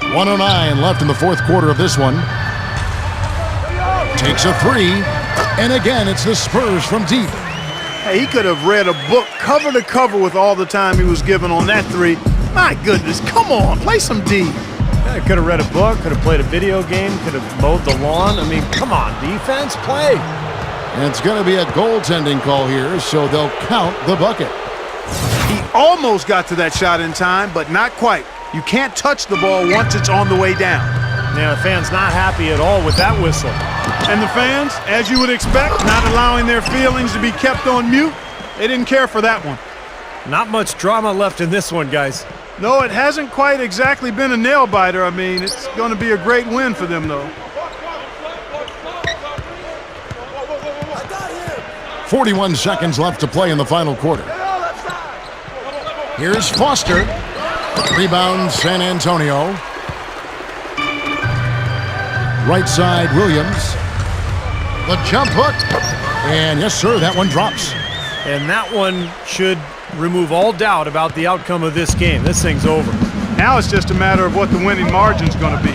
1:09 left in the fourth quarter of this one. Takes a three, and again it's the Spurs from deep. Hey, he could have read a book cover to cover with all the time he was given on that three. My goodness, come on, play some D. Yeah, could have read a book, could have played a video game, could have mowed the lawn. I mean, come on, defense, play. And it's going to be a goaltending call here, so they'll count the bucket. He almost got to that shot in time, but not quite. You can't touch the ball once it's on the way down. Yeah, the fans not happy at all with that whistle. And the fans, as you would expect, not allowing their feelings to be kept on mute. They didn't care for that one. Not much drama left in this one, guys. No, it hasn't quite exactly been a nail-biter. I mean, it's going to be a great win for them, though. 41 seconds left to play in the final quarter. Here's Foster. Rebound, San Antonio. Right side, Williams. The jump hook. And yes, sir, that one drops. And that one should remove all doubt about the outcome of this game. This thing's over. Now it's just a matter of what the winning margin's going to be.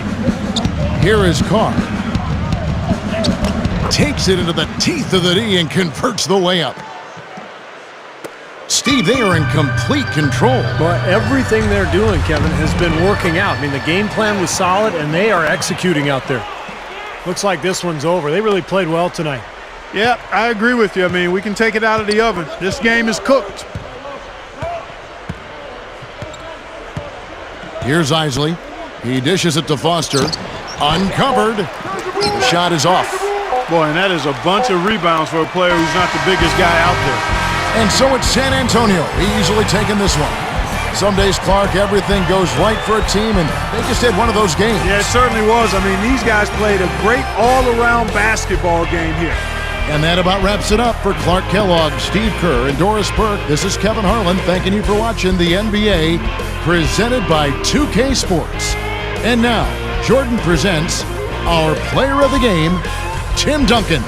Here is Carr. Takes it into the teeth of the D and converts the layup. Steve, they are in complete control. But everything they're doing, Kevin, has been working out. I mean, the game plan was solid, and they are executing out there. Looks like this one's over. They really played well tonight. Yeah, I agree with you. I mean, we can take it out of the oven. This game is cooked. Here's Isley. He dishes it to Foster. Uncovered. The shot is off. Boy, and that is a bunch of rebounds for a player who's not the biggest guy out there. And so it's San Antonio easily taking this one. Some days, Clark, everything goes right for a team, and they just had one of those games. Yeah, it certainly was. I mean, these guys played a great all-around basketball game here. And that about wraps it up for Clark Kellogg, Steve Kerr, and Doris Burke. This is Kevin Harlan thanking you for watching the NBA, presented by 2K Sports. And now, Jordan presents our player of the game, Tim Duncan.